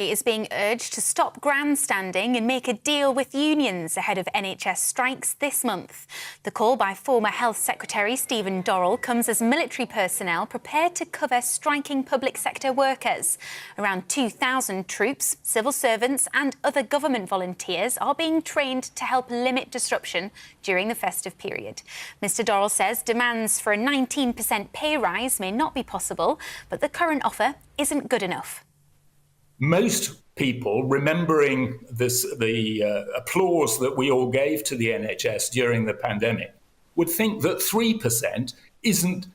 Is being urged to stop grandstanding and make a deal with unions ahead of NHS strikes this month. The call by former Health Secretary Stephen Dorrell comes as military personnel prepare to cover striking public sector workers. Around 2,000 troops, civil servants and other government volunteers are being trained to help limit disruption during the festive period. Mr Dorrell says demands for a 19% pay rise may not be possible, but the current offer isn't good enough. Most people, remembering the applause that we all gave to the NHS during the pandemic, would think that 3%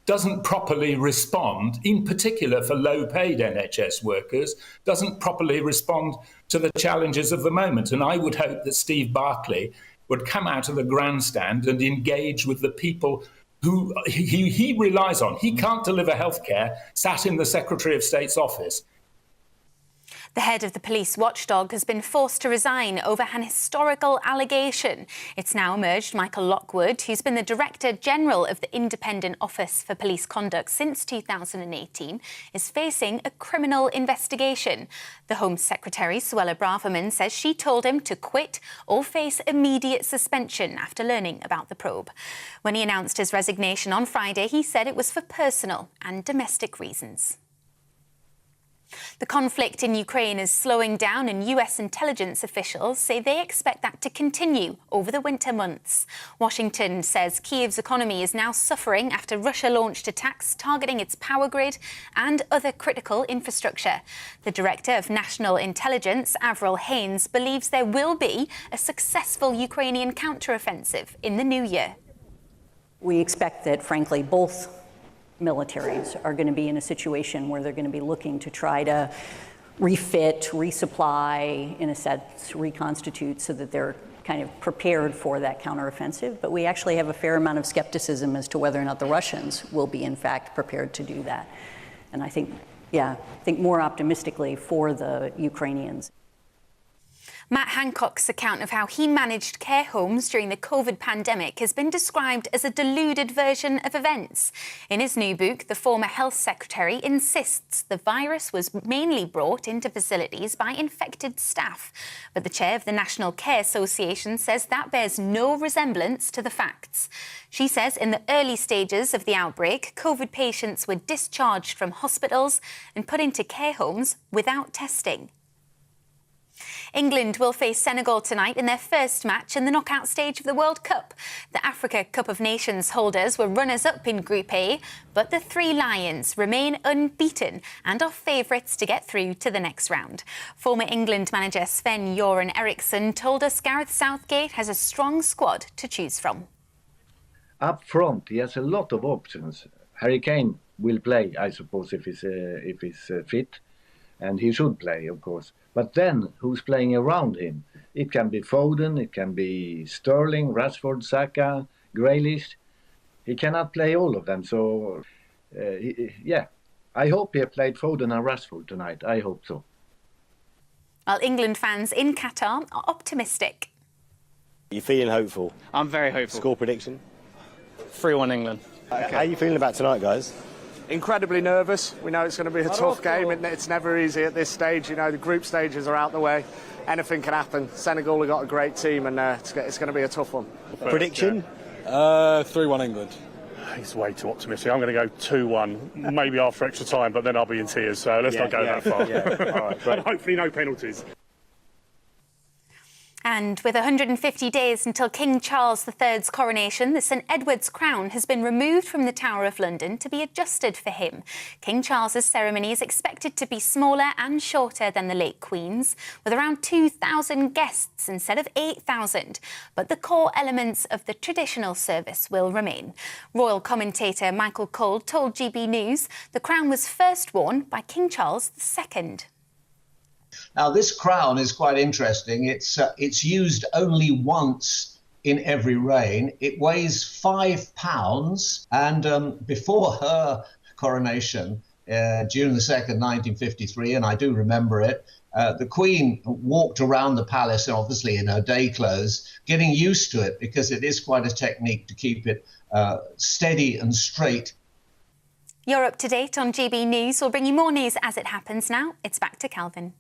doesn't properly respond, in particular for low-paid NHS workers, doesn't properly respond to the challenges of the moment. And I would hope that Steve Barclay would come out of the grandstand and engage with the people who he relies on. He can't deliver healthcare sat in the Secretary of State's office. The head of the police watchdog has been forced to resign over an historical allegation. It's now emerged Michael Lockwood, who's been the Director General of the Independent Office for Police Conduct since 2018, is facing a criminal investigation. The Home Secretary, Suella Braverman, says she told him to quit or face immediate suspension after learning about the probe. When he announced his resignation on Friday, he said it was for personal and domestic reasons. The conflict in Ukraine is slowing down, and US intelligence officials say they expect that to continue over the winter months. Washington says Kyiv's economy is now suffering after Russia launched attacks targeting its power grid and other critical infrastructure. The Director of National Intelligence, Avril Haines, believes there will be a successful Ukrainian counteroffensive in the new year. We expect that, frankly, both militaries are going to be in a situation where they're going to be looking to try to refit, resupply, in a sense, reconstitute so that they're kind of prepared for that counteroffensive. But we actually have a fair amount of skepticism as to whether or not the Russians will be, in fact, prepared to do that. And I think more optimistically for the Ukrainians. Matt Hancock's account of how he managed care homes during the COVID pandemic has been described as a deluded version of events. In his new book, the former health secretary insists the virus was mainly brought into facilities by infected staff. But the chair of the National Care Association says that bears no resemblance to the facts. She says in the early stages of the outbreak, COVID patients were discharged from hospitals and put into care homes without testing. England will face Senegal tonight in their first match in the knockout stage of the World Cup. The Africa Cup of Nations holders were runners-up in Group A, but the Three Lions remain unbeaten and are favourites to get through to the next round. Former England manager Sven-Göran Eriksson told us Gareth Southgate has a strong squad to choose from. Up front, he has a lot of options. Harry Kane will play, I suppose, if he's fit, and he should play, of course. But then, who's playing around him? It can be Foden, it can be Sterling, Rashford, Saka, Grealish. He cannot play all of them, so I hope he played Foden and Rashford tonight. I hope so. Well, England fans in Qatar are optimistic. You feeling hopeful? I'm very hopeful. Score prediction? 3-1 England. Okay. How are you feeling about tonight, guys? Incredibly nervous. We know it's going to be a tough game. It's never easy at this stage. You know, the group stages are out the way. Anything can happen. Senegal have got a great team, and it's going to be a tough one. Prediction? 3-1 England. He's way too optimistic. I'm going to go 2-1, maybe after extra time, but then I'll be in tears, so let's not go that far. All right, and hopefully no penalties. And with 150 days until King Charles III's coronation, the St Edward's crown has been removed from the Tower of London to be adjusted for him. King Charles's ceremony is expected to be smaller and shorter than the late Queen's, with around 2,000 guests instead of 8,000. But the core elements of the traditional service will remain. Royal commentator Michael Cole told GB News the crown was first worn by King Charles II. Now, this crown is quite interesting. It's used only once in every reign. It weighs 5 pounds, and before her coronation, June the 2nd, 1953, and I do remember it, the Queen walked around the palace, obviously in her day clothes, getting used to it because it is quite a technique to keep it steady and straight. You're up to date on GB News. We'll bring you more news as it happens now. It's back to Calvin.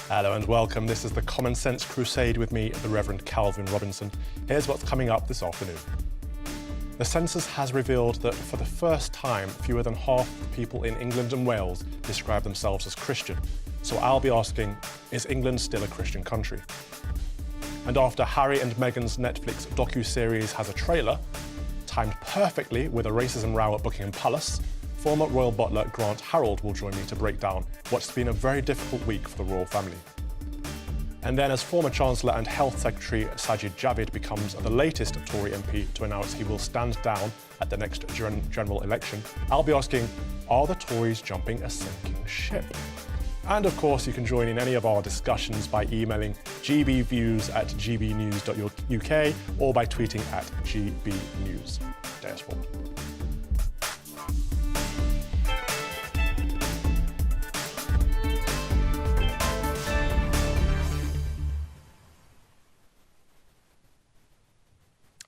Hello and welcome. This is the Common Sense Crusade with me, the Reverend Calvin Robinson. Here's what's coming up this afternoon. The census has revealed that for the first time, fewer than half the people in England and Wales describe themselves as Christian. So I'll be asking, is England still a Christian country? And after Harry and Meghan's Netflix docu-series has a trailer, timed perfectly with a racism row at Buckingham Palace, former royal butler Grant Harold will join me to break down what's been a very difficult week for the royal family. And then as former Chancellor and Health Secretary Sajid Javid becomes the latest Tory MP to announce he will stand down at the next general election, I'll be asking, are the Tories jumping a sinking ship? And of course, you can join in any of our discussions by emailing gbviews@gbnews.uk or by tweeting at gbnews. Stay us forward.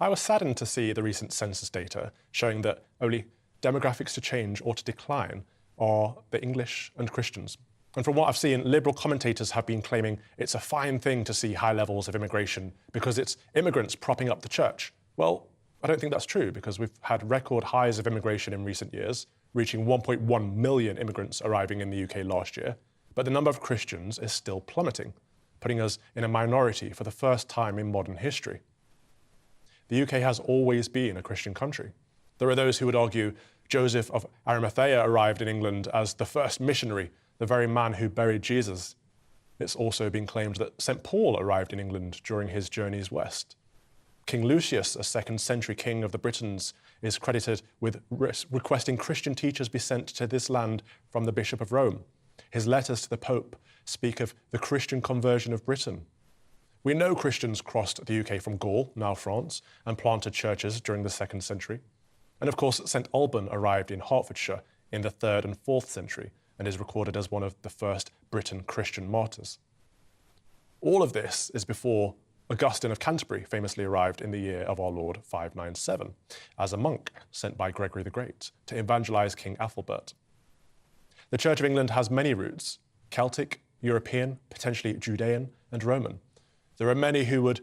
I was saddened to see the recent census data showing that only demographics to change or to decline are the English and Christians. And from what I've seen, liberal commentators have been claiming it's a fine thing to see high levels of immigration because it's immigrants propping up the church. Well, I don't think that's true because we've had record highs of immigration in recent years, reaching 1.1 million immigrants arriving in the UK last year. But the number of Christians is still plummeting, putting us in a minority for the first time in modern history. The UK has always been a Christian country. There are those who would argue Joseph of Arimathea arrived in England as the first missionary, the very man who buried Jesus. It's also been claimed that St. Paul arrived in England during his journeys west. King Lucius, a 2nd century king of the Britons, is credited with requesting Christian teachers be sent to this land from the Bishop of Rome. His letters to the Pope speak of the Christian conversion of Britain. We know Christians crossed the UK from Gaul, now France, and planted churches during the 2nd century. And of course, St. Alban arrived in Hertfordshire in the 3rd and 4th century and is recorded as one of the first Briton Christian martyrs. All of this is before Augustine of Canterbury famously arrived in the year of our Lord 597 as a monk sent by Gregory the Great to evangelize King Ethelbert. The Church of England has many roots: Celtic, European, potentially Judean, and Roman. There are many who would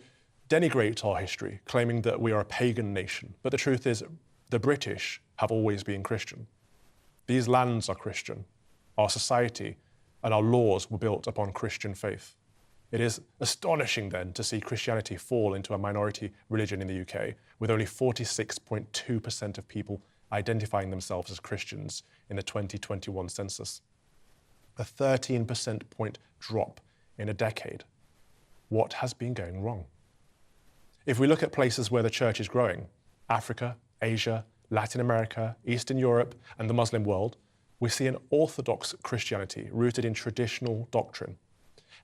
denigrate our history, claiming that we are a pagan nation. But the truth is, the British have always been Christian. These lands are Christian. Our society and our laws were built upon Christian faith. It is astonishing then to see Christianity fall into a minority religion in the UK, with only 46.2% of people identifying themselves as Christians in the 2021 census. A 13 percentage point drop in a decade. What has been going wrong? If we look at places where the church is growing, Africa, Asia, Latin America, Eastern Europe, and the Muslim world, we see an orthodox Christianity rooted in traditional doctrine.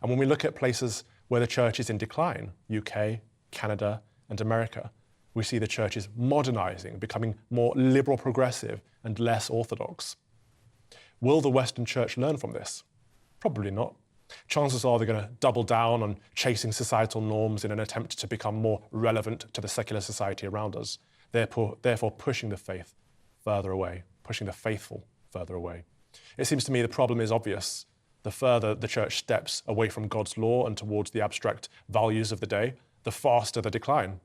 And when we look at places where the church is in decline, UK, Canada, and America, we see the church is modernizing, becoming more liberal progressive and less orthodox. Will the Western church learn from this? Probably not. Chances are they're going to double down on chasing societal norms in an attempt to become more relevant to the secular society around us, therefore pushing the faith further away, pushing the faithful further away. It seems to me the problem is obvious. The further the church steps away from God's law and towards the abstract values of the day, the faster the decline.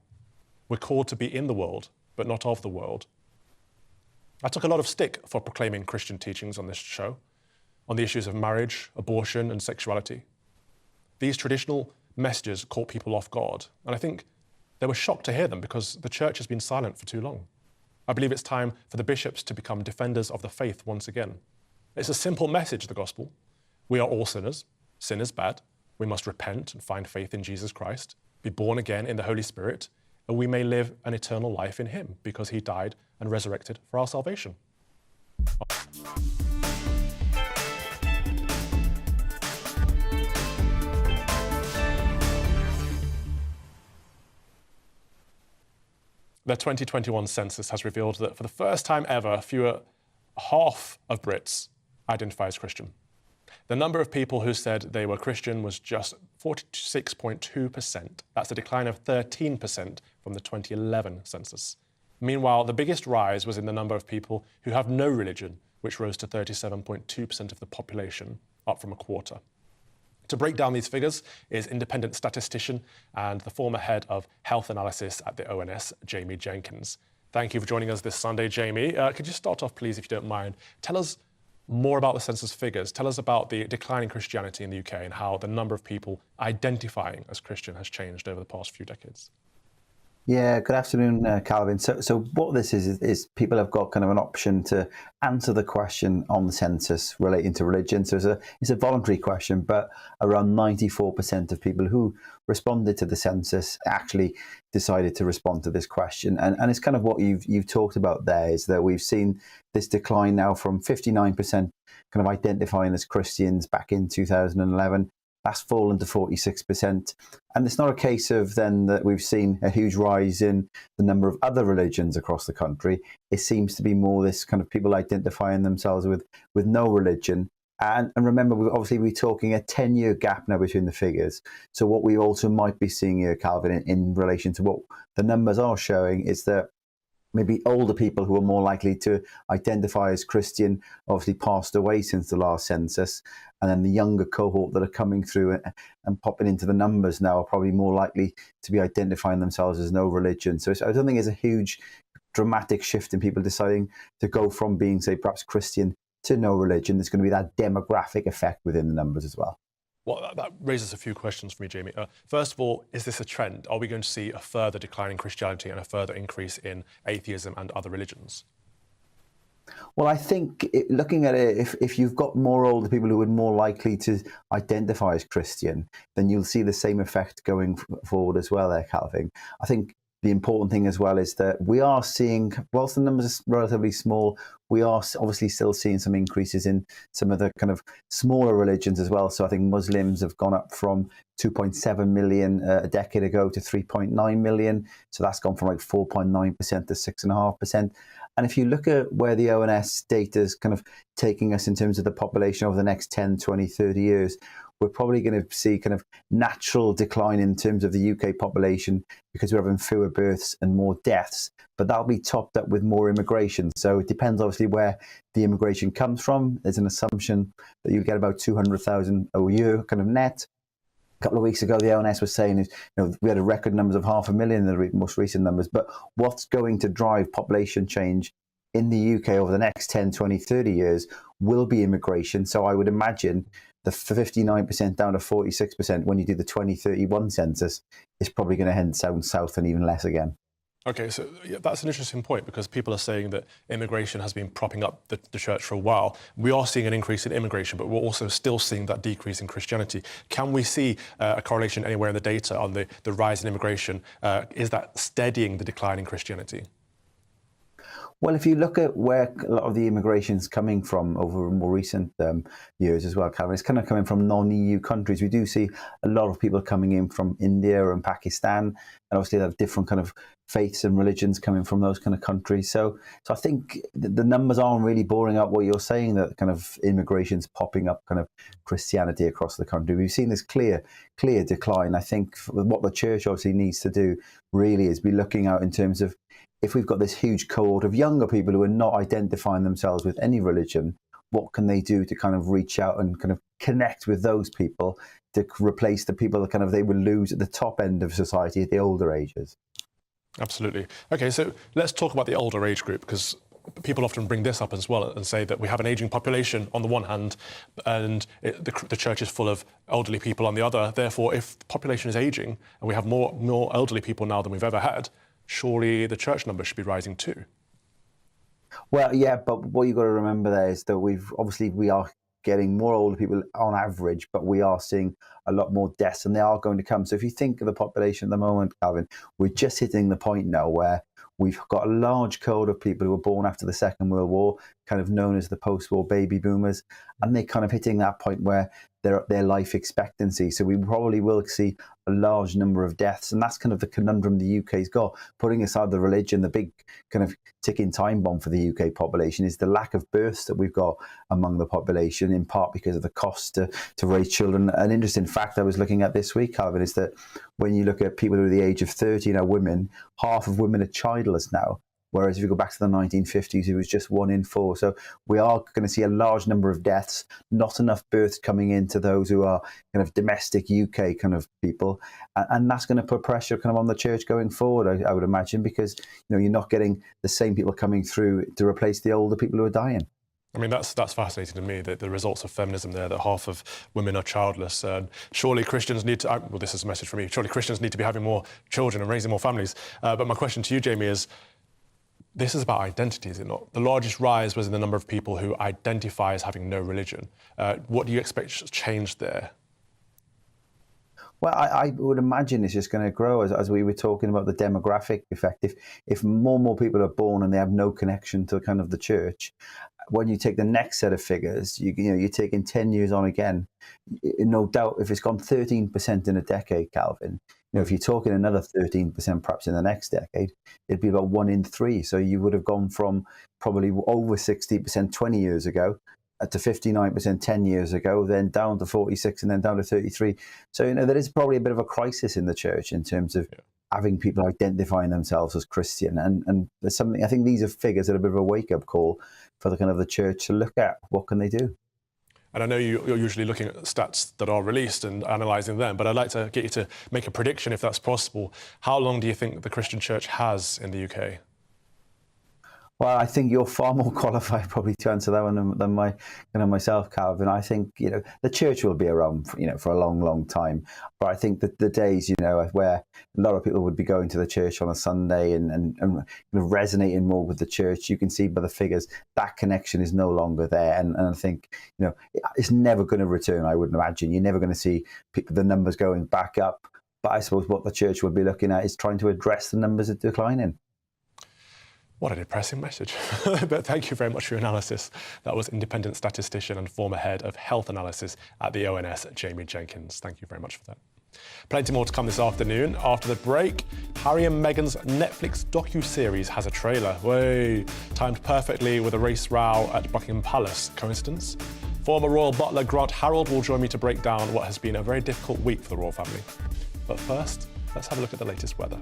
We're called to be in the world, but not of the world. I took a lot of stick for proclaiming Christian teachings on this show, on the issues of marriage, abortion, and sexuality. These traditional messages caught people off guard, and I think they were shocked to hear them because the church has been silent for too long. I believe it's time for the bishops to become defenders of the faith once again. It's a simple message, the gospel. We are all sinners. Sin is bad. We must repent and find faith in Jesus Christ, be born again in the Holy Spirit, and we may live an eternal life in him because he died and resurrected for our salvation. The 2021 census has revealed that for the first time ever, half of Brits identify as Christian. The number of people who said they were Christian was just 46.2%. That's a decline of 13% from the 2011 census. Meanwhile, the biggest rise was in the number of people who have no religion, which rose to 37.2% of the population, up from a quarter. To break down these figures is independent statistician and the former head of health analysis at the ONS, Jamie Jenkins. Thank you for joining us this Sunday, Jamie. Could you start off, please, if you don't mind? Tell us more about the census figures. Tell us about the decline in Christianity in the UK and how the number of people identifying as Christian has changed over the past few decades. Yeah, good afternoon, Calvin. So what this is people have got kind of an option to answer the question on the census relating to religion. So it's a voluntary question, but around 94% of people who responded to the census actually decided to respond to this question. And it's kind of what you've talked about there, is that we've seen this decline now from 59% kind of identifying as Christians back in 2011. That's fallen to 46%. And it's not a case of then that we've seen a huge rise in the number of other religions across the country. It seems to be more this kind of people identifying themselves with no religion. And remember, we're talking a 10-year gap now between the figures. So what we also might be seeing here, Calvin, in relation to what the numbers are showing, is that maybe older people who are more likely to identify as Christian obviously passed away since the last census. And then the younger cohort that are coming through and popping into the numbers now are probably more likely to be identifying themselves as no religion. So I don't think it's a huge dramatic shift in people deciding to go from being, say, perhaps Christian to no religion. There's going to be that demographic effect within the numbers as well. Well, that raises a few questions for me, Jamie. First of all, is this a trend? Are we going to see a further decline in Christianity and a further increase in atheism and other religions? Well, I think looking at it, if you've got more older people who are more likely to identify as Christian, then you'll see the same effect going forward as well there, Calvin. I think the important thing as well is that we are seeing, whilst the numbers are relatively small, we are obviously still seeing some increases in some of the kind of smaller religions as well. So I think Muslims have gone up from 2.7 million a decade ago to 3.9 million. So that's gone from like 4.9% to 6.5%. And if you look at where the ONS data is kind of taking us in terms of the population over the next 10, 20, 30 years, we're probably going to see kind of natural decline in terms of the UK population because we're having fewer births and more deaths. But that'll be topped up with more immigration. So it depends obviously where the immigration comes from. There's an assumption that you'll get about 200,000 a year kind of net. A couple of weeks ago, the ONS was saying, we had a record numbers of 500,000 in the most recent numbers. But what's going to drive population change in the UK over the next 10, 20, 30 years will be immigration. So I would imagine the 59% down to 46% when you do the 2031 census is probably going to head down south and even less again. Okay, so that's an interesting point, because people are saying that immigration has been propping up the church for a while. We are seeing an increase in immigration, but we're also still seeing that decrease in Christianity. Can we see a correlation anywhere in the data on the rise in immigration? Is that steadying the decline in Christianity? Well, if you look at where a lot of the immigration's coming from over more recent years as well, Calvin, it's kind of coming from non-EU countries. We do see a lot of people coming in from India and Pakistan, and obviously they have different kind of faiths and religions coming from those kind of countries. So I think the numbers aren't really boring out what you're saying, that kind of immigration's popping up kind of Christianity across the country. We've seen this clear decline. I think what the church obviously needs to do really is be looking out in terms of, if we've got this huge cohort of younger people who are not identifying themselves with any religion, what can they do to kind of reach out and kind of connect with those people to replace the people that kind of they will lose at the top end of society at the older ages? Absolutely. Okay, so let's talk about the older age group, because people often bring this up as well and say that we have an ageing population on the one hand, and the church is full of elderly people on the other. Therefore, if the population is ageing and we have more elderly people now than we've ever had, surely the church numbers should be rising too. Well, yeah, but what you've got to remember there is that we are getting more older people on average, but we are seeing a lot more deaths, and they are going to come. So if you think of the population at the moment, Calvin, we're just hitting the point now where we've got a large cohort of people who were born after the Second World War, kind of known as the post-war baby boomers, and they're kind of hitting that point where their life expectancy. So we probably will see a large number of deaths, and that's kind of the conundrum the UK's got. Putting aside the religion, the big kind of ticking time bomb for the UK population is the lack of births that we've got among the population, in part because of the cost to raise children. An interesting fact I was looking at this week, Calvin, is that when you look at people who are the age of 30 now, women, half of women are childless now. Whereas if you go back to the 1950s, it was just 1 in 4. So we are going to see a large number of deaths, not enough births coming into those who are kind of domestic UK kind of people. And that's going to put pressure kind of on the church going forward, I would imagine, because you're not getting the same people coming through to replace the older people who are dying. I mean, that's fascinating to me, the results of feminism there, that half of women are childless. Surely Christians need to, well, this is a message from me, surely Christians need to be having more children and raising more families. But my question to you, Jamie, is, this is about identity, is it not? The largest rise was in the number of people who identify as having no religion. What do you expect to change there? Well, I would imagine it's just going to grow as we were talking about the demographic effect. If more and more people are born and they have no connection to kind of the church, when you take the next set of figures, you're taking 10 years on again. No doubt, if it's gone 13% in a decade, Calvin, if you're talking another 13% perhaps in the next decade, it'd be about 1 in 3. So you would have gone from probably over 60% 20 years ago to 59% 10 years ago, then down to 46 and then down to 33. So, there is probably a bit of a crisis in the church in terms of having people identifying themselves as Christian. And there's something, I think these are figures that are a bit of a wake-up call for the kind of the church to look at. What can they do? And I know you're usually looking at stats that are released and analysing them, but I'd like to get you to make a prediction, if that's possible. How long do you think the Christian church has in the UK? Well, I think you're far more qualified probably to answer that one than myself, Calvin. I think the church will be around for a long, long time. But I think that the days where a lot of people would be going to the church on a Sunday and resonating more with the church, you can see by the figures that connection is no longer there. And I think it's never going to return. I wouldn't imagine you're never going to see the numbers going back up. But I suppose what the church would be looking at is trying to address the numbers that are declining. What a depressing message. But thank you very much for your analysis. That was independent statistician and former head of health analysis at the ONS, Jamie Jenkins. Thank you very much for that. Plenty more to come this afternoon. After the break, Harry and Meghan's Netflix docu-series has a trailer. Way timed perfectly with a race row at Buckingham Palace. Coincidence? Former royal butler Grant Harold will join me to break down what has been a very difficult week for the royal family. But first, let's have a look at the latest weather.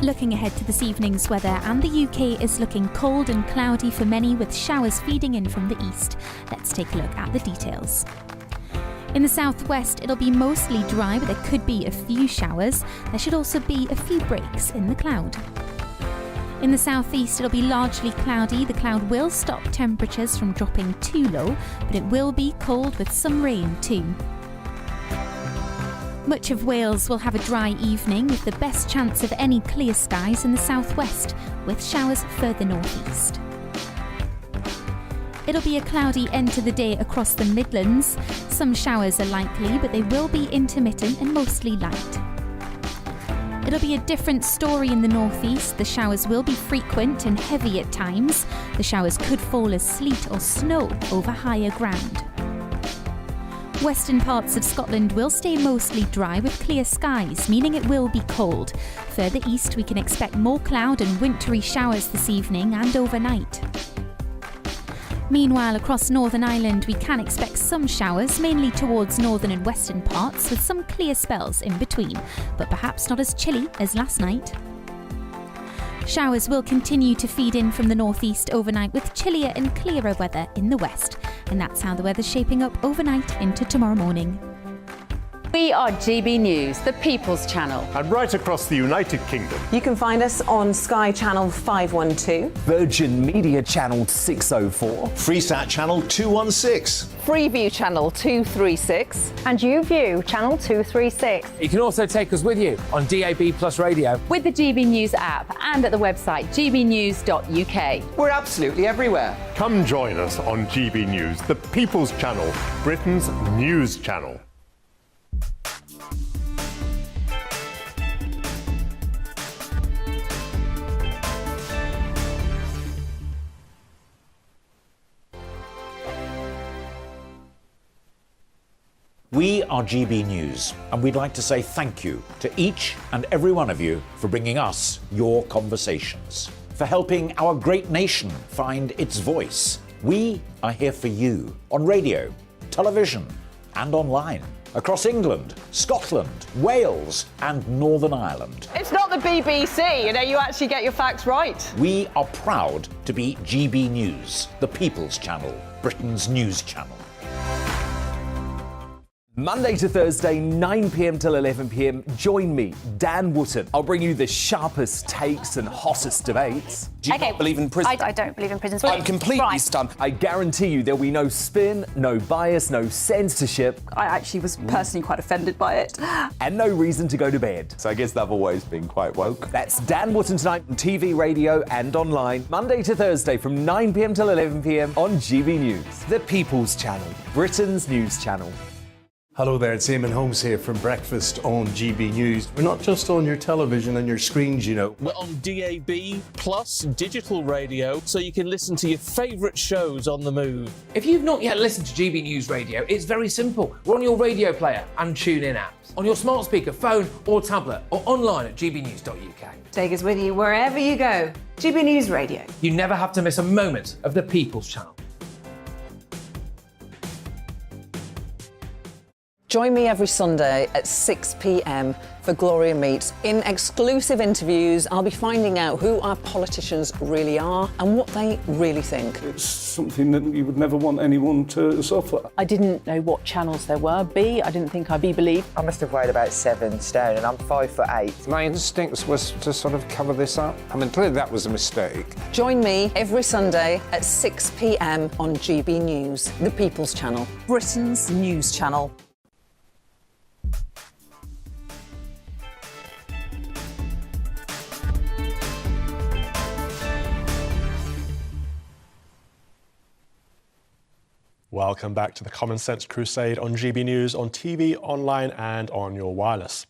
Looking ahead to this evening's weather, and the UK is looking cold and cloudy for many, with showers feeding in from the east. Let's take a look at the details. In the southwest, it'll be mostly dry, but there could be a few showers. There should also be a few breaks in the cloud. In the southeast, it'll be largely cloudy. The cloud will stop temperatures from dropping too low, but it will be cold with some rain too. Much of Wales will have a dry evening, with the best chance of any clear skies in the southwest, with showers further northeast. It'll be a cloudy end to the day across the Midlands. Some showers are likely, but they will be intermittent and mostly light. It'll be a different story in the northeast. The showers will be frequent and heavy at times. The showers could fall as sleet or snow over higher ground. Western parts of Scotland will stay mostly dry with clear skies, meaning it will be cold. Further east, we can expect more cloud and wintry showers this evening and overnight. Meanwhile, across Northern Ireland, we can expect some showers, mainly towards northern and western parts, with some clear spells in between, but perhaps not as chilly as last night. Showers will continue to feed in from the northeast overnight, with chillier and clearer weather in the west. And that's how the weather's shaping up overnight into tomorrow morning. We are GB News, the People's Channel. And right across the United Kingdom. You can find us on Sky Channel 512. Virgin Media Channel 604. Freesat Channel 216. Freeview Channel 236. And YouView Channel 236. You can also take us with you on DAB+ radio. With the GB News app and at the website gbnews.uk. We're absolutely everywhere. Come join us on GB News, the People's Channel, Britain's news channel. We are GB News, and we'd like to say thank you to each and every one of you for bringing us your conversations, for helping our great nation find its voice. We are here for you on radio, television, and online. across England, Scotland, Wales, and Northern Ireland. It's not the BBC, you actually get your facts right. We are proud to be GB News, the People's Channel, Britain's news channel. Monday to Thursday, 9 p.m. till 11 p.m. Join me, Dan Wootton. I'll bring you the sharpest takes and hottest debates. Do you not believe in prison? I don't believe in prisons. I'm completely stunned. I guarantee you there'll be no spin, no bias, no censorship. I actually was personally quite offended by it. And no reason to go to bed. So I guess I've always been quite woke. That's Dan Wootton tonight on TV, radio and online. Monday to Thursday from 9 p.m. till 11 p.m. on GB News. The People's Channel, Britain's news channel. Hello there, it's Eamon Holmes here from Breakfast on GB News. We're not just on your television and your screens, you know. We're on DAB plus digital radio, so you can listen to your favourite shows on the move. If you've not yet listened to GB News Radio, it's very simple. We're on your radio player and tune-in apps, on your smart speaker, phone or tablet, or online at gbnews.uk. Take us with you wherever you go. GB News Radio. You never have to miss a moment of the People's Channel. Join me every Sunday at 6 p.m. for Gloria Meets. In exclusive interviews, I'll be finding out who our politicians really are and what they really think. It's something that you would never want anyone to suffer. I didn't know what channels there were. I didn't think I'd be believed. I must have weighed about 7 stone and I'm 5'8". My instincts was to sort of cover this up. I mean, clearly that was a mistake. Join me every Sunday at 6 p.m. on GB News, the People's Channel, Britain's news channel. Welcome back to the Common Sense Crusade on GB News, on TV, online and on your wireless.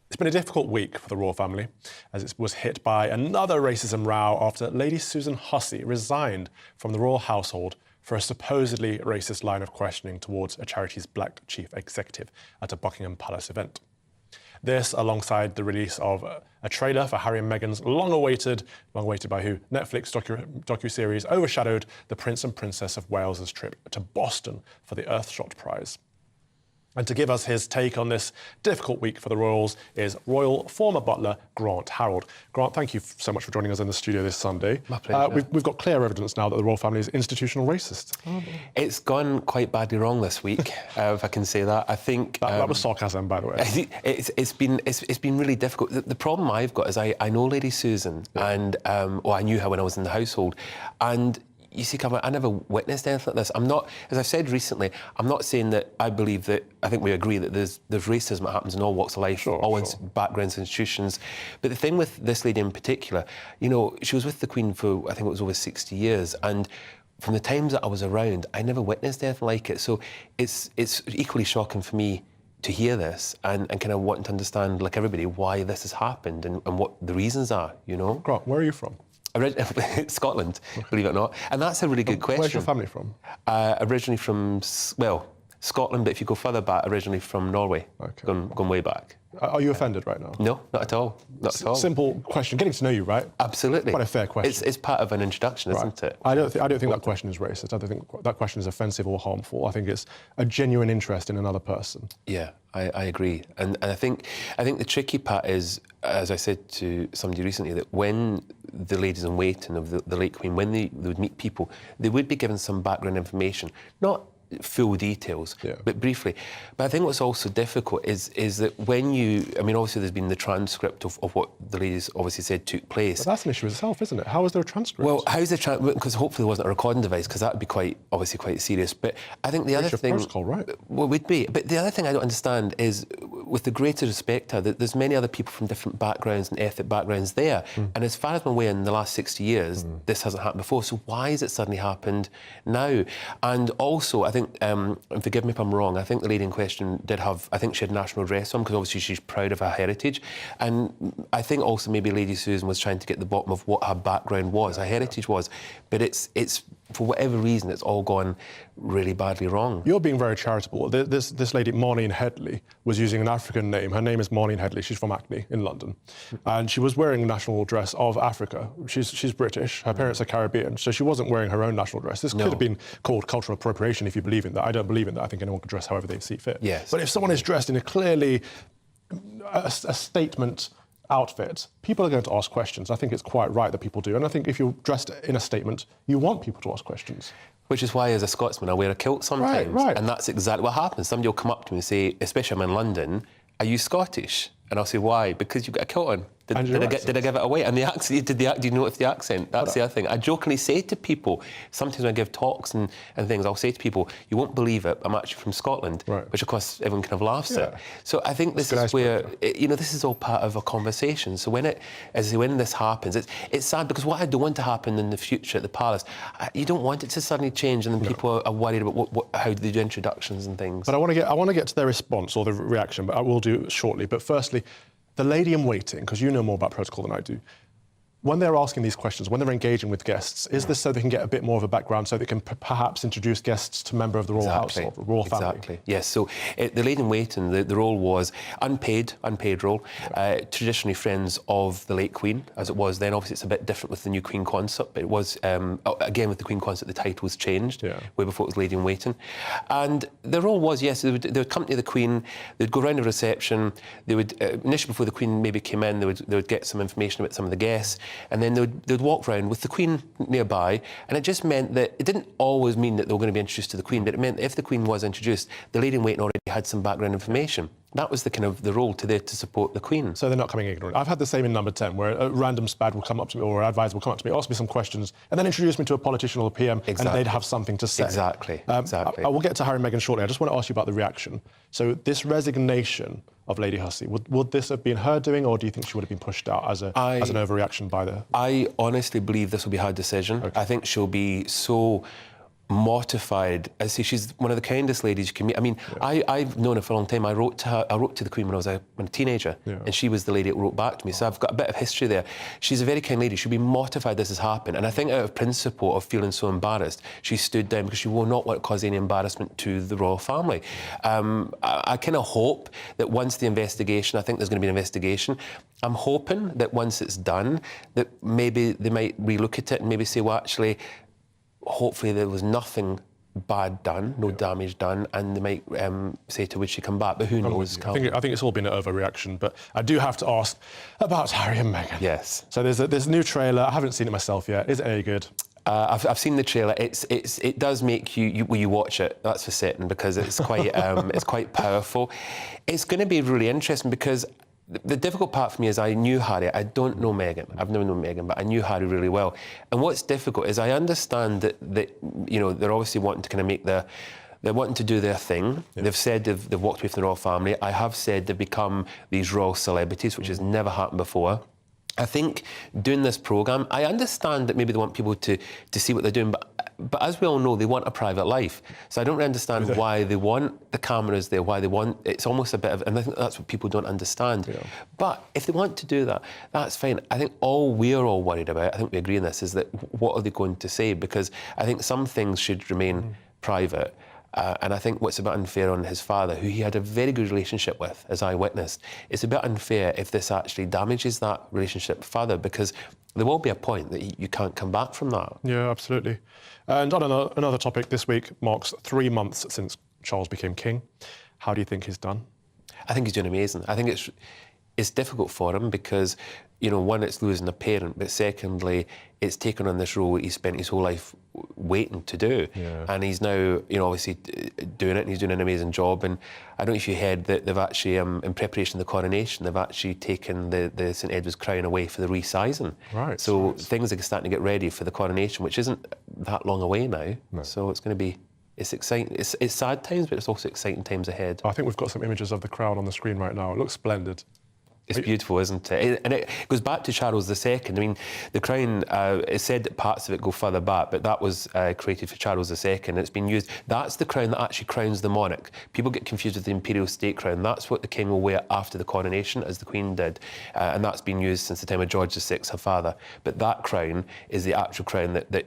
It's been a difficult week for the royal family, as it was hit by another racism row after Lady Susan Hussey resigned from the royal household for a supposedly racist line of questioning towards a charity's black chief executive at a Buckingham Palace event. This, alongside the release of a trailer for Harry and Meghan's long-awaited by who, Netflix docu-series overshadowed the Prince and Princess of Wales's trip to Boston for the Earthshot Prize. And to give us his take on this difficult week for the royals is royal former butler Grant Harold. Grant, thank you so much for joining us in the studio this Sunday. My pleasure. We've got clear evidence now that the royal family is institutional racist. It's gone quite badly wrong this week, if I can say that. I think that was sarcasm, by the way. It's been really difficult. The problem I've got is I know Lady Susan, and I knew her when I was in the household, and you see, I never witnessed anything like this. I'm not, as I've said recently, I'm not saying that I believe that, I think we agree that there's racism that happens in all walks of life, backgrounds, institutions. But the thing with this lady in particular, you know, she was with the Queen for, I think it was over 60 years. And from the times that I was around, I never witnessed anything like it. So it's equally shocking for me to hear this and kind of wanting to understand, like everybody, why this has happened and what the reasons are, you know? Grant, where are you from? Scotland, believe it or not. And that's a really good question. Where's your family from? Originally from, Scotland, but if you go further back, originally from Norway. Okay. Gone way back. Are you offended right now? No, not at all. Not at all. Simple question. Getting to know you, right? Absolutely. Quite a fair question. It's part of an introduction, isn't it? I don't think that question is racist. I don't think that question is offensive or harmful. I think it's a genuine interest in another person. Yeah, I agree. And I think the tricky part is, as I said to somebody recently, that when the ladies in waiting of the late Queen, when they would meet people, they would be given some background information, not full details, but briefly. But I think what's also difficult is that when obviously there's been the transcript of what the ladies obviously said took place. But that's an issue itself, isn't it? How is there a transcript? Well, how's the transcript? Because hopefully there wasn't a recording device, because that would be quite serious. But I think the other thing... protocol, right? Well, would be. But the other thing I don't understand is, with the greater respect that there's many other people from different backgrounds and ethnic backgrounds there. And as far as I'm aware, in the last 60 years, this hasn't happened before. So why has it suddenly happened now? And also, I think, and forgive me if I'm wrong, I think the lady in question did have, I think she had national dress on, because obviously she's proud of her heritage. And I think also maybe Lady Susan was trying to get to the bottom of what her background was, her heritage was. But it's for whatever reason, it's all gone really badly wrong. You're being very charitable. This lady, Maureen Headley, was using an African name. Her name is Maureen Headley. She's from Hackney in London. And she was wearing the national dress of Africa. She's British. Her parents are Caribbean. So she wasn't wearing her own national dress. This could have been called cultural appropriation if you believe in that. I don't believe in that. I think anyone can dress however they see fit. Yes. But if someone is dressed in a clearly a statement outfit, people are going to ask questions. I think it's quite right that people do. And I think if you're dressed in a statement, you want people to ask questions. Which is why, as a Scotsman, I wear a kilt sometimes. Right. And that's exactly what happens. Somebody will come up to me and say, especially I'm in London, are you Scottish? And I'll say, why? Because you've got a kilt on. Did I give it away? And the accent, do you notice the accent? That's the other thing. I jokingly say to people, sometimes when I give talks and things, I'll say to people, you won't believe it, I'm actually from Scotland, which of course everyone kind of laughs at. So I think this is where, this is all part of a conversation. So when this happens, it's sad, because what I don't want to happen in the future at the Palace, you don't want it to suddenly change and then people are worried about how they do introductions and things. But I want to get to their response or the reaction, but I will do shortly. But firstly, the lady in waiting, because you know more about protocol than I do, when they're asking these questions, when they're engaging with guests, is this so they can get a bit more of a background, so they can perhaps introduce guests to member of the royal household, the royal family? Exactly, yes. So the lady in waiting, the role was unpaid role, traditionally friends of the late Queen, as it was then. Obviously, it's a bit different with the new Queen Consort, but it was, again, with the Queen Consort, the title was changed, way before it was lady in waiting. And the role was, yes, they would accompany the Queen, they'd go round a reception, they would, initially before the Queen maybe came in, they would get some information about some of the guests, and then they'd walk round with the Queen nearby, and it just meant that it didn't always mean that they were going to be introduced to the Queen, but it meant that if the Queen was introduced, the lady in waiting already had some background information. That was the role to support the Queen. So they're not coming ignorant. I've had the same in number 10, where a random spad will come up to me, or an advisor will come up to me, ask me some questions, and then introduce me to a politician or a PM, and they'd have something to say. Exactly. I will get to Harry and Meghan shortly. I just want to ask you about the reaction. So this resignation of Lady Hussey, would this have been her doing, or do you think she would have been pushed out as an overreaction by the... I honestly believe this will be her decision. Okay. I think she'll be so mortified. I say she's one of the kindest ladies you can meet. I mean, I've known her for a long time. I wrote to the Queen when I was a teenager, and she was the lady that wrote back to me. So I've got a bit of history there. She's a very kind lady. She'll be mortified this has happened. And I think out of principle of feeling so embarrassed, she stood down because she will not want to cause any embarrassment to the royal family. I kind of hope that once the investigation, I think there's going to be an investigation, I'm hoping that once it's done, that maybe they might relook at it and maybe say, well, actually, hopefully there was nothing bad done, no damage done, and they might say to would she come back, but who knows? I think it's all been an overreaction, but I do have to ask about Harry and Meghan. Yes. So there's a new trailer. I haven't seen it myself yet. Is it any good? I've seen the trailer. It does make you watch it. That's for certain, because it's quite it's quite powerful. It's going to be really interesting because the difficult part for me is I knew Harry. I don't know Meghan. I've never known Meghan, but I knew Harry really well. And what's difficult is I understand that they're obviously wanting to kind of make they're wanting to do their thing. Yeah. They've said they've walked away from the royal family. I have said they've become these royal celebrities, which has never happened before. I think doing this programme, I understand that maybe they want people to see what they're doing, but as we all know, they want a private life. So I don't really understand why they want the cameras there, why they want... It's almost a bit of... And I think that's what people don't understand. Yeah. But if they want to do that, that's fine. I think all we're all worried about, I think we agree on this, is that what are they going to say? Because I think some things should remain private. And I think what's a bit unfair on his father, who he had a very good relationship with, as I witnessed, it's a bit unfair if this actually damages that relationship further, because there will be a point that you can't come back from that. Yeah, absolutely. And on another topic, this week marks 3 months since Charles became king. How do you think he's done? I think he's doing amazing. I think it's difficult for him because, one, it's losing a parent, but secondly, it's taken on this role he spent his whole life waiting to do. Yeah. And he's now, obviously doing it, and he's doing an amazing job. And I don't know if you heard that they've actually, in preparation of the coronation, they've actually taken the St Edward's crown away for the resizing. Right. So things are starting to get ready for the coronation, which isn't that long away now. No. So it's going to be... It's exciting. It's sad times, but it's also exciting times ahead. I think we've got some images of the crown on the screen right now. It looks splendid. It's beautiful, isn't it? And it goes back to Charles II. I mean, the crown, it's said that parts of it go further back, but that was created for Charles II, and it's been used. That's the crown that actually crowns the monarch. People get confused with the imperial state crown. That's what the king will wear after the coronation, as the Queen did. And that's been used since the time of George VI, her father. But that crown is the actual crown that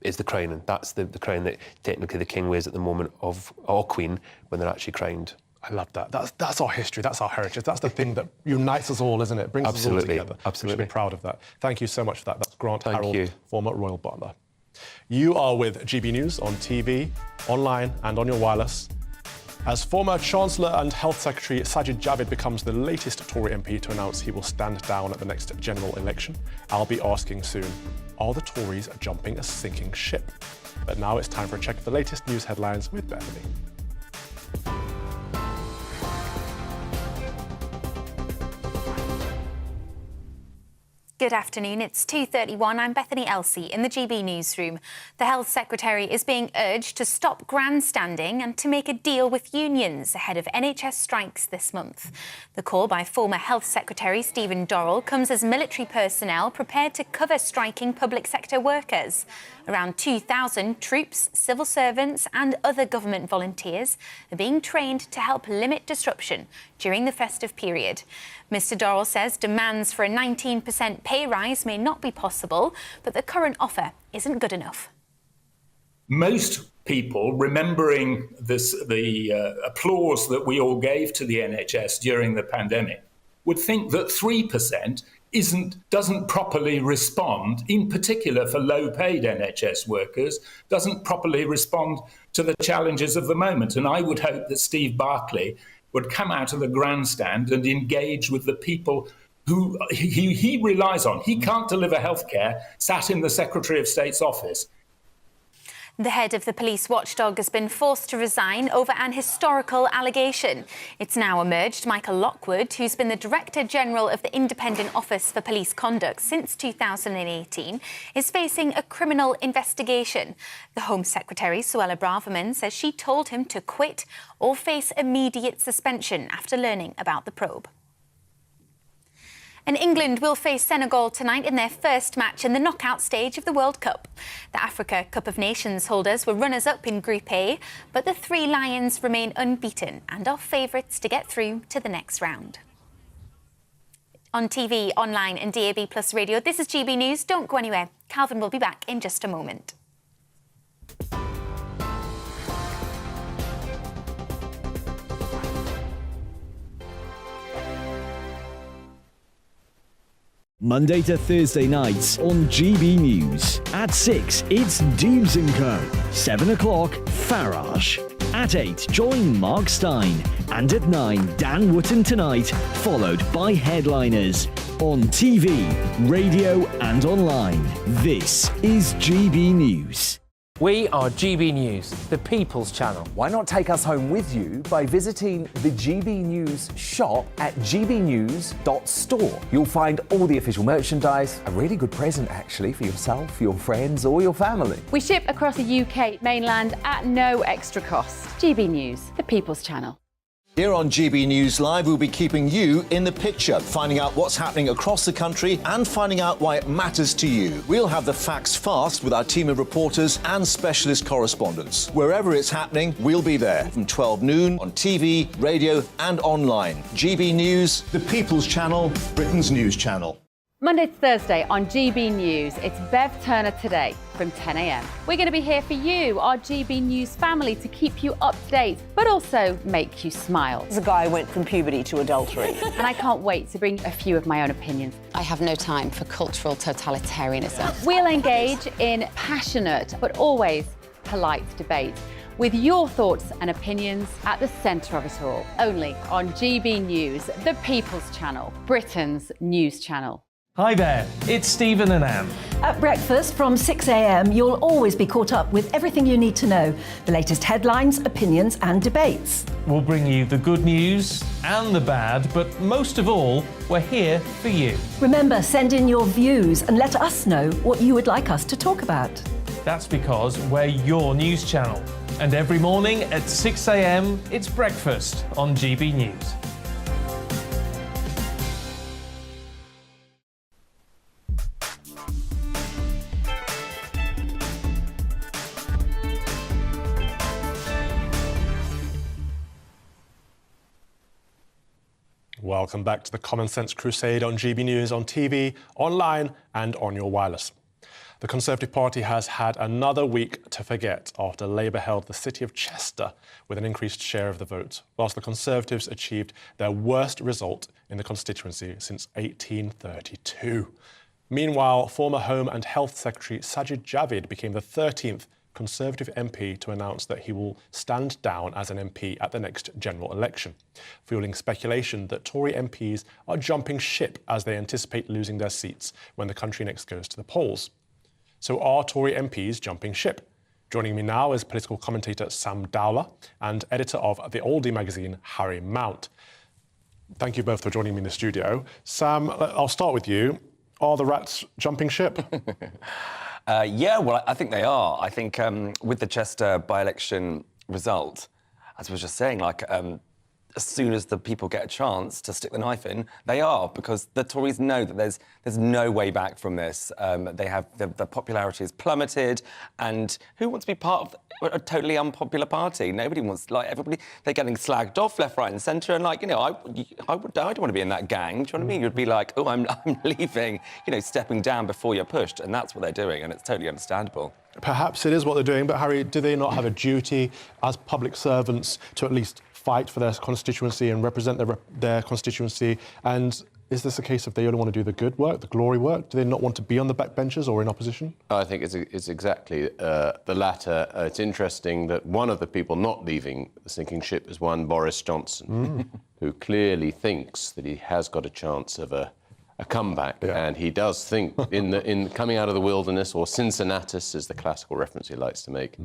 is the crowning. That's the crown that technically the king wears at the moment or queen when they're actually crowned. I love that. That's our history. That's our heritage. That's the thing that unites us all, isn't it? Brings us all together. Absolutely. We should be proud of that. Thank you so much for that. That's Grant Thank Harold, you. former royal butler. You are with GB News on TV, online and on your wireless. As former Chancellor and Health Secretary Sajid Javid becomes the latest Tory MP to announce he will stand down at the next general election, I'll be asking soon, are the Tories jumping a sinking ship? But now it's time for a check of the latest news headlines with Bethany. Good afternoon, it's 2:31. I'm Bethany Elsey in the GB newsroom. The Health Secretary is being urged to stop grandstanding and to make a deal with unions ahead of NHS strikes this month. The call by former Health Secretary Stephen Dorrell comes as military personnel prepared to cover striking public sector workers. Around 2,000 troops, civil servants and other government volunteers are being trained to help limit disruption during the festive period. Mr Dorrell says demands for a 19% pay rise may not be possible, but the current offer isn't good enough. Most people, remembering the applause that we all gave to the NHS during the pandemic, would think that 3% doesn't properly respond, in particular for low-paid NHS workers, doesn't properly respond to the challenges of the moment. And I would hope that Steve Barclay would come out of the grandstand and engage with the people who he relies on. He can't deliver healthcare sat in the Secretary of State's office. The head of the police watchdog has been forced to resign over an historical allegation. It's now emerged Michael Lockwood, who's been the Director General of the Independent Office for Police Conduct since 2018, is facing a criminal investigation. The Home Secretary, Suella Braverman, says she told him to quit or face immediate suspension after learning about the probe. And England will face Senegal tonight in their first match in the knockout stage of the World Cup. The Africa Cup of Nations holders were runners-up in Group A, but the Three Lions remain unbeaten and are favourites to get through to the next round. On TV, online and DAB+ radio, this is GB News. Don't go anywhere. Calvin will be back in just a moment. Monday to Thursday nights on GB News. At 6, it's Deebs & Co. 7 o'clock, Farage. At 8, join Mark Stein. And at 9, Dan Wootton Tonight, followed by Headliners. On TV, radio and online. This is GB News. We are GB News, the People's Channel. Why not take us home with you by visiting the GB News shop at gbnews.store. You'll find all the official merchandise, a really good present actually for yourself, your friends or your family. We ship across the UK mainland at no extra cost. GB News, the People's Channel. Here on GB News Live, we'll be keeping you in the picture, finding out what's happening across the country and finding out why it matters to you. We'll have the facts fast with our team of reporters and specialist correspondents. Wherever it's happening, we'll be there from 12 noon on TV, radio and online. GB News, the People's Channel, Britain's news channel. Monday to Thursday on GB News, it's Bev Turner Today from 10 a.m. We're going to be here for you, our GB News family, to keep you up to date, but also make you smile. The guy went from puberty to adultery. And I can't wait to bring a few of my own opinions. I have no time for cultural totalitarianism. We'll engage in passionate, but always polite debate, with your thoughts and opinions at the centre of it all. Only on GB News, the People's Channel, Britain's news channel. Hi there, it's Stephen and Anne. At breakfast from 6 a.m, you'll always be caught up with everything you need to know, the latest headlines, opinions and debates. We'll bring you the good news and the bad, but most of all, we're here for you. Remember, send in your views and let us know what you would like us to talk about. That's because we're your news channel. And every morning at 6 a.m, it's breakfast on GB News. Welcome back to the Common Sense Crusade on GB News, on TV, online and on your wireless. The Conservative Party has had another week to forget after Labour held the city of Chester with an increased share of the vote, whilst the Conservatives achieved their worst result in the constituency since 1832. Meanwhile, former Home and Health Secretary Sajid Javid became the 13th Conservative MP to announce that he will stand down as an MP at the next general election, fueling speculation that Tory MPs are jumping ship as they anticipate losing their seats when the country next goes to the polls. So are Tory MPs jumping ship? Joining me now is political commentator Sam Dowler and editor of the oldie magazine, Harry Mount. Thank you both for joining me in the studio. Sam, I'll start with you. Are the rats jumping ship? Yeah, well, I think they are. I think with the Chester by-election result, as I was just saying, as soon as the people get a chance to stick the knife in, they are, because the Tories know that there's no way back from this. They have the popularity has plummeted, and who wants to be part of a totally unpopular party? Nobody wants, everybody, they're getting slagged off left, right, and centre, and I don't want to be in that gang. Do you know what I mean? You'd be like, oh, I'm leaving, stepping down before you're pushed, and that's what they're doing, and it's totally understandable. Perhaps it is what they're doing, but Harry, do they not have a duty as public servants to at least fight for their constituency and represent their constituency? And is this a case of they only want to do the good work, the glory work? Do they not want to be on the backbenches or in opposition? I think it's exactly the latter. It's interesting that one of the people not leaving the sinking ship is one Boris Johnson, who clearly thinks that he has got a chance of a comeback, and he does think in coming out of the wilderness, or Cincinnatus is the classical reference he likes to make.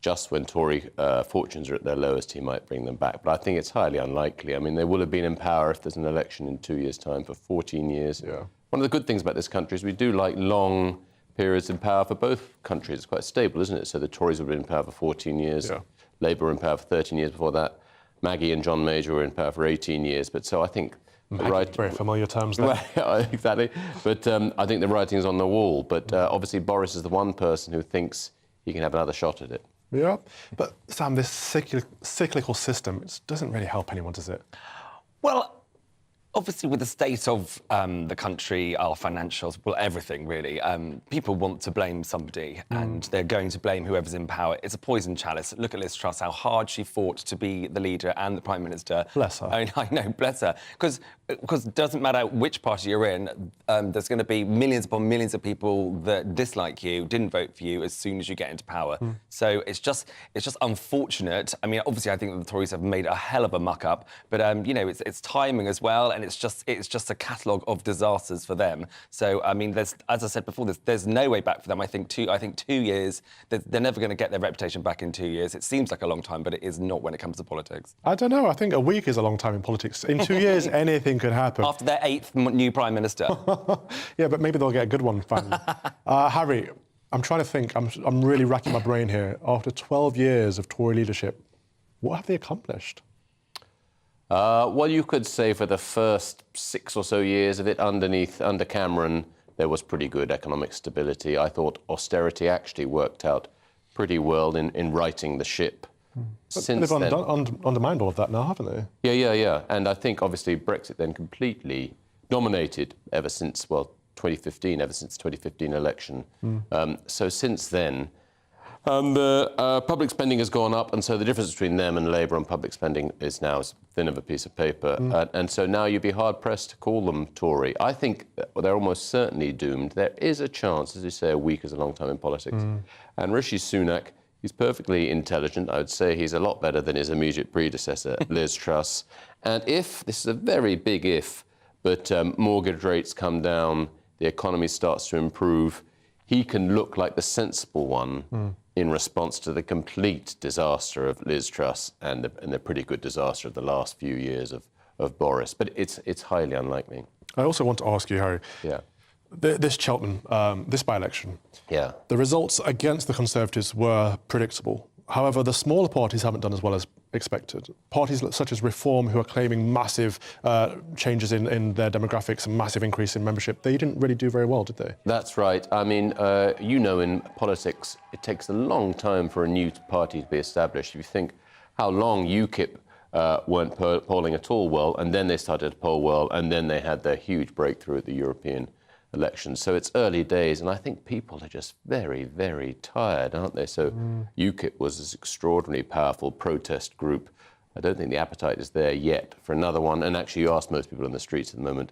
Just when Tory fortunes are at their lowest, he might bring them back. But I think it's highly unlikely. I mean, they will have been in power if there's an election in 2 years' time for 14 years. Yeah. One of the good things about this country is we do like long periods in power for both countries. It's quite stable, isn't it? So the Tories have been in power for 14 years. Yeah. Labour were in power for 13 years before that. Maggie and John Major were in power for 18 years. But so I think... Very familiar terms there. Well, exactly. But I think the writing's on the wall. But obviously Boris is the one person who thinks he can have another shot at it. Yeah, but Sam, this cyclical system, it doesn't really help anyone, does it? Well, obviously with the state of the country, our financials, well, everything really, people want to blame somebody and they're going to blame whoever's in power. It's a poison chalice. Look at Liz Truss, how hard she fought to be the leader and the Prime Minister. Bless her. I know, bless her. Because it doesn't matter which party you're in, there's going to be millions upon millions of people that dislike you, didn't vote for you as soon as you get into power. So it's just unfortunate. I mean, obviously I think the Tories have made a hell of a muck up, but it's timing as well, and it's just a catalogue of disasters for them. So I mean, as I said before, there's no way back for them. I think 2 years. They're never going to get their reputation back in 2 years. It seems like a long time, but it is not when it comes to politics. I don't know. I think a week is a long time in politics. In 2 years, anything could happen. After their 8th new Prime Minister. Yeah, but maybe they'll get a good one finally. Harry, I'm trying to think. I'm really racking my brain here. After 12 years of Tory leadership, what have they accomplished? Well, you could say for the first 6 or so years of it under Cameron, there was pretty good economic stability. I thought austerity actually worked out pretty well in righting the ship. They've undermined all of that now, haven't they? Yeah. And I think, obviously, Brexit then completely dominated ever since, 2015, ever since the 2015 election. So since then, public spending has gone up, and so the difference between them and Labour on public spending is now as thin of a piece of paper. And so now you'd be hard-pressed to call them Tory. I think they're almost certainly doomed. There is a chance, as you say, a week is a long time in politics. And Rishi Sunak, he's perfectly intelligent. I would say he's a lot better than his immediate predecessor, Liz Truss. And if, this is a very big if, but mortgage rates come down, the economy starts to improve, he can look like the sensible one in response to the complete disaster of Liz Truss and the pretty good disaster of the last few years of Boris. But it's highly unlikely. I also want to ask you, Harry. Yeah. This Cheltenham, this by-election, the results against the Conservatives were predictable. However, the smaller parties haven't done as well as expected. Parties such as Reform, who are claiming massive changes in their demographics and massive increase in membership, they didn't really do very well, did they? That's right. I mean, in politics, it takes a long time for a new party to be established. If you think how long UKIP weren't polling at all well, and then they started to poll well, and then they had their huge breakthrough at the European election. So it's early days, and I think people are just very, very tired, aren't they? So UKIP was this extraordinarily powerful protest group. I don't think the appetite is there yet for another one. And actually, you ask most people on the streets at the moment,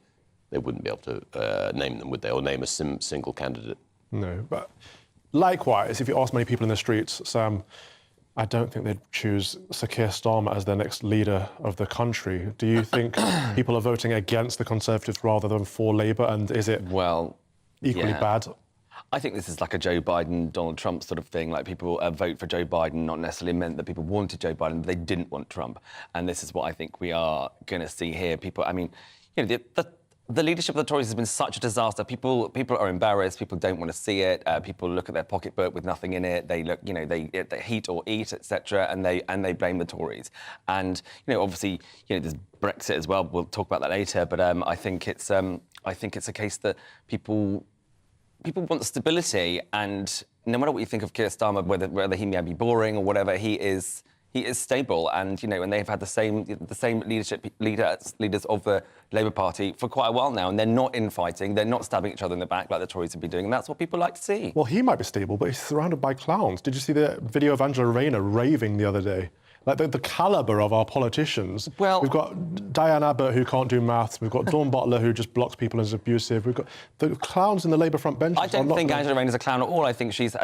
they wouldn't be able to name them, would they, or name a single candidate? No, but likewise, if you ask many people in the streets, Sam, I don't think they'd choose Sir Keir Starmer as their next leader of the country. Do you think people are voting against the Conservatives rather than for Labour, and is it equally bad? I think this is like a Joe Biden, Donald Trump sort of thing. Like, people vote for Joe Biden not necessarily meant that people wanted Joe Biden, but they didn't want Trump. And this is what I think we are going to see here. People, I mean, you know, the leadership of the Tories has been such a disaster. People are embarrassed. People don't want to see it. People look at their pocketbook with nothing in it. They look, you know, they heat or eat, etc., and they blame the Tories. And you know, obviously, you know, there's Brexit as well. We'll talk about that later. But I think it's a case that people want stability, and no matter what you think of Keir Starmer, whether he may be boring or whatever, he is stable, and you know, and they've had the same leaders of the Labour Party for quite a while now, and they're not infighting, they're not stabbing each other in the back like the Tories have been doing, and that's what people like to see. Well, he might be stable, but he's surrounded by clowns. Did you see the video of Angela Rayner raving the other day? Like, the calibre of our politicians. Well, we've got Diane Abbott, who can't do maths. We've got Dawn Butler, who just blocks people and is abusive. We've got the clowns in the Labour front benches. I don't think Angela Rayner's a clown at all. I think she's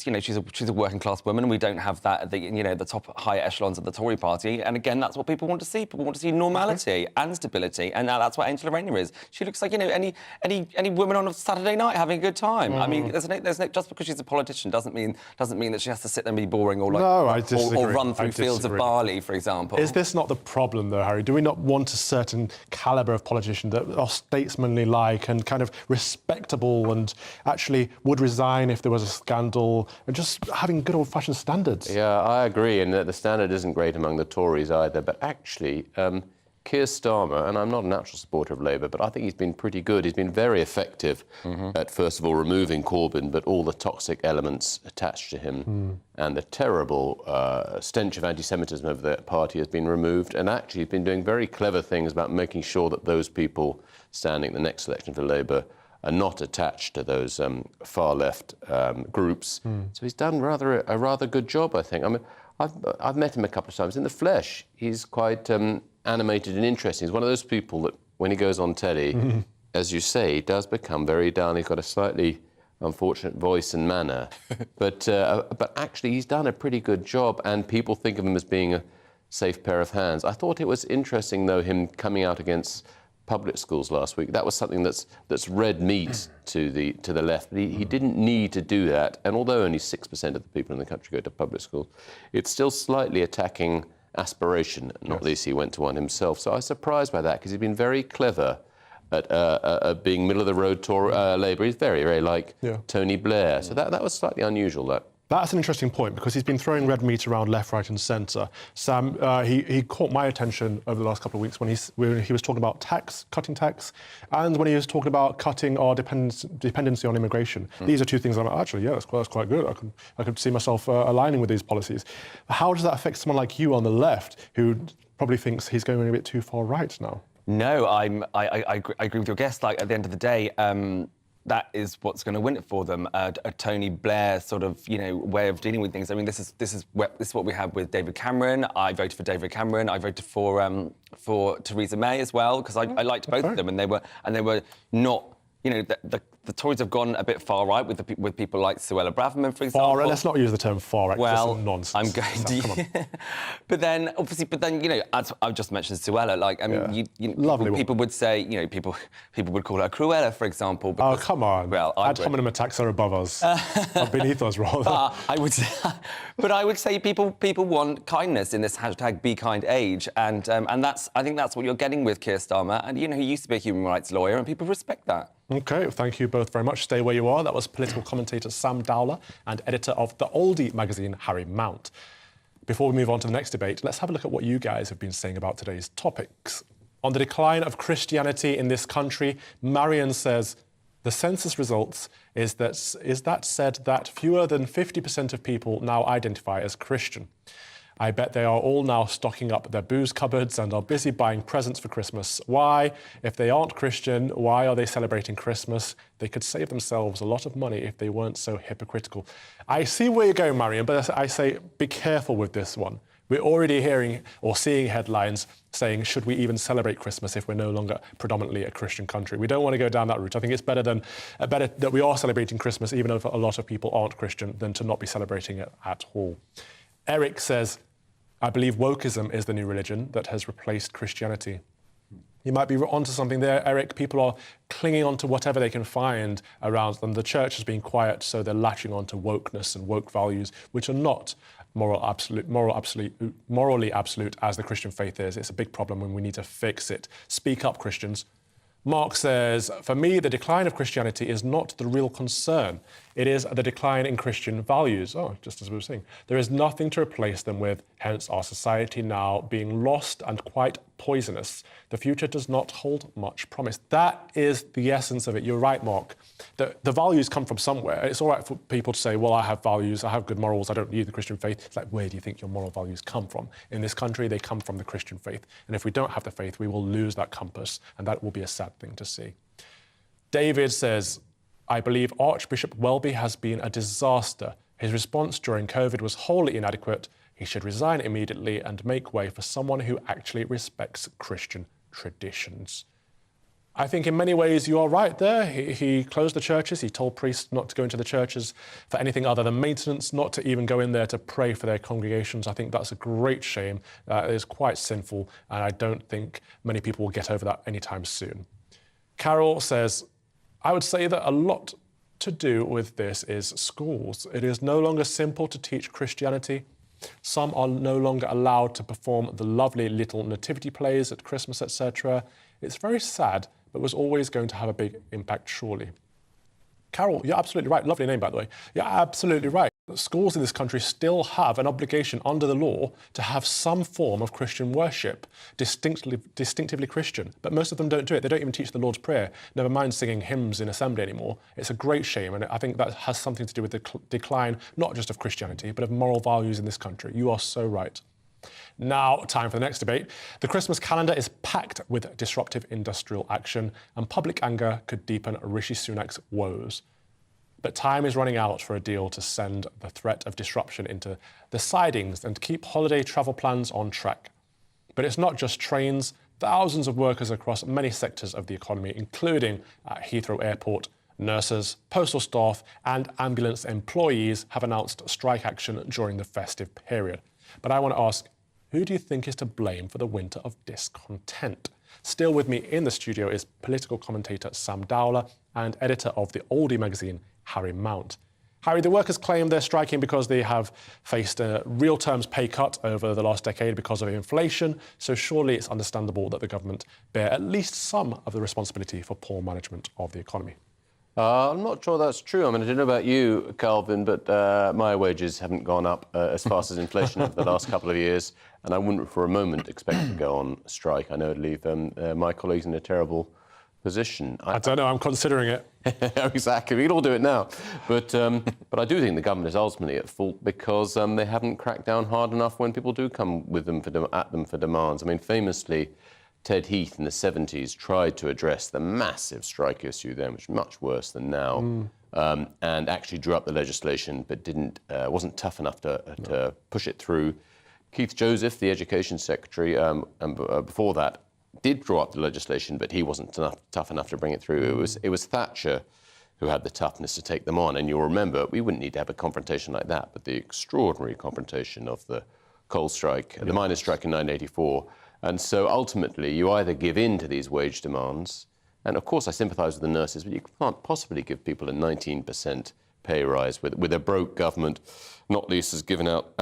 you know, she's a working class woman, and we don't have that at the top high echelons of the Tory party. And again, that's what people want to see. People want to see normality and stability, and now that's what Angela Rayner is. She looks like, you know, any woman on a Saturday night having a good time. I mean, there's no just because she's a politician doesn't mean that she has to sit there and be boring or or run through fields of barley, for example. Is this not the problem, though, Harry? Do we not want a certain calibre of politician that are statesmanly-like and kind of respectable and actually would resign if there was a scandal, and just having good old-fashioned standards? Yeah, I agree, and the standard isn't great among the Tories either, but actually, Keir Starmer, and I'm not a natural supporter of Labour, but I think he's been pretty good. He's been very effective at, first of all, removing Corbyn, but all the toxic elements attached to him, and the terrible stench of anti-Semitism over the party has been removed, and actually he's been doing very clever things about making sure that those people standing the next election for Labour are not attached to those far-left groups. So he's done a rather good job, I think. I mean, I've met him a couple of times in the flesh. He's quite animated and interesting. He's one of those people that, when he goes on telly, as you say, does become very dull. He's got a slightly unfortunate voice and manner. but actually, he's done a pretty good job, and people think of him as being a safe pair of hands. I thought it was interesting, though, him coming out against public schools last week. That was something that's red meat to the left. But he didn't need to do that. And although only 6% of the people in the country go to public schools, it's still slightly attacking aspiration, not least he went to one himself. So I was surprised by that, because he's been very clever at being middle-of-the-road Labour. He's very, very like Tony Blair. So that was slightly unusual, that. That's an interesting point, because he's been throwing red meat around left, right and centre. Sam, he caught my attention over the last couple of weeks when he was talking about cutting tax, and when he was talking about cutting our dependency on immigration. These are two things I'm like, actually, yeah, that's quite good. I could see myself aligning with these policies. How does that affect someone like you on the left, who probably thinks he's going a bit too far right now? No, I agree with your guest. Like, at the end of the day, that is what's going to win it for them. A Tony Blair sort of, you know, way of dealing with things. I mean, this is what we had with David Cameron. I voted for David Cameron. I voted for Theresa May as well, because I liked both of them, and they were not. You know, the Tories have gone a bit far right with people like Suella Braverman, for example. Far, let's not use the term far right. Well, that's nonsense. I'm going to. But then, you know, as I've just mentioned Suella, like, I mean, people would say, you know, people would call her Cruella, for example. Oh, come on. Well, ad hominem attacks are above us, beneath us, rather. I would say people want kindness in this #BeKindAge, and I think that's what you're getting with Keir Starmer. And you know, he used to be a human rights lawyer, and people respect that. OK, thank you both very much. Stay where you are. That was political commentator Sam Dowler and editor of The Oldie magazine, Harry Mount. Before we move on to the next debate, let's have a look at what you guys have been saying about today's topics. On the decline of Christianity in this country, Marion says, the census results is that said that fewer than 50% of people now identify as Christian. I bet they are all now stocking up their booze cupboards and are busy buying presents for Christmas. Why? If they aren't Christian, why are they celebrating Christmas? They could save themselves a lot of money if they weren't so hypocritical. I see where you're going, Marion, but I say be careful with this one. We're already hearing or seeing headlines saying, should we even celebrate Christmas if we're no longer predominantly a Christian country? We don't want to go down that route. I think it's better that we are celebrating Christmas, even if a lot of people aren't Christian, than to not be celebrating it at all. Eric says, I believe wokeism is the new religion that has replaced Christianity. You might be onto something there, Eric. People are clinging on to whatever they can find around them. The church has been quiet, so they're latching on to wokeness and woke values, which are not morally absolute as the Christian faith is. It's a big problem and we need to fix it. Speak up, Christians. Mark says, for me, the decline of Christianity is not the real concern. It is the decline in Christian values. Oh, just as we were saying. There is nothing to replace them with, hence our society now being lost and quite poisonous. The future does not hold much promise. That is the essence of it. You're right, Mark. The values come from somewhere. It's all right for people to say, well, I have values, I have good morals, I don't need the Christian faith. It's like, where do you think your moral values come from? In this country, they come from the Christian faith. And if we don't have the faith, we will lose that compass, and that will be a sad thing to see. David says, I believe Archbishop Welby has been a disaster. His response during COVID was wholly inadequate. He should resign immediately and make way for someone who actually respects Christian traditions. I think in many ways you are right there. He closed the churches. He told priests not to go into the churches for anything other than maintenance, not to even go in there to pray for their congregations. I think that's a great shame. It is quite sinful, and I don't think many people will get over that anytime soon. Carol says, I would say that a lot to do with this is schools. It is no longer simple to teach Christianity. Some are no longer allowed to perform the lovely little nativity plays at Christmas, etc. It's very sad, but was always going to have a big impact, surely. Carol, you're absolutely right. Lovely name, by the way. You're absolutely right. Schools in this country still have an obligation under the law to have some form of Christian worship, distinctively Christian. But most of them don't do it. They don't even teach the Lord's Prayer, never mind singing hymns in assembly anymore. It's a great shame, and I think that has something to do with the decline, not just of Christianity, but of moral values in this country. You are so right. Now, time for the next debate. The Christmas calendar is packed with disruptive industrial action, and public anger could deepen Rishi Sunak's woes. But time is running out for a deal to send the threat of disruption into the sidings and keep holiday travel plans on track. But it's not just trains. Thousands of workers across many sectors of the economy, including at Heathrow Airport, nurses, postal staff, and ambulance employees have announced strike action during the festive period. But I want to ask, who do you think is to blame for the winter of discontent? Still with me in the studio is political commentator Sam Dowler and editor of the Oldie magazine, Harry Mount. Harry, the workers claim they're striking because they have faced a real terms pay cut over the last decade because of inflation, so surely it's understandable that the government bear at least some of the responsibility for poor management of the economy. I'm not sure that's true. I mean, I don't know about you, Calvin, but my wages haven't gone up as fast as inflation over the last couple of years, and I wouldn't for a moment expect to go on strike. I know it'd leave my colleagues in a terrible position. I don't know, I'm considering it. Exactly, we can all do it now. But I do think the government is ultimately at fault because they haven't cracked down hard enough when people do come with them at them for demands. I mean, famously, Ted Heath in the 70s tried to address the massive strike issue then, which is much worse than now, and actually drew up the legislation, but wasn't tough enough to push it through. Keith Joseph, the Education Secretary, and before that, did draw up the legislation, but he wasn't tough enough to bring it through. It was Thatcher who had the toughness to take them on. And you'll remember, we wouldn't need to have a confrontation like that, but the extraordinary confrontation of the coal strike, the miners' strike in 1984. And so ultimately, you either give in to these wage demands, and of course I sympathise with the nurses, but you can't possibly give people a 19% pay rise with a broke government, not least has given out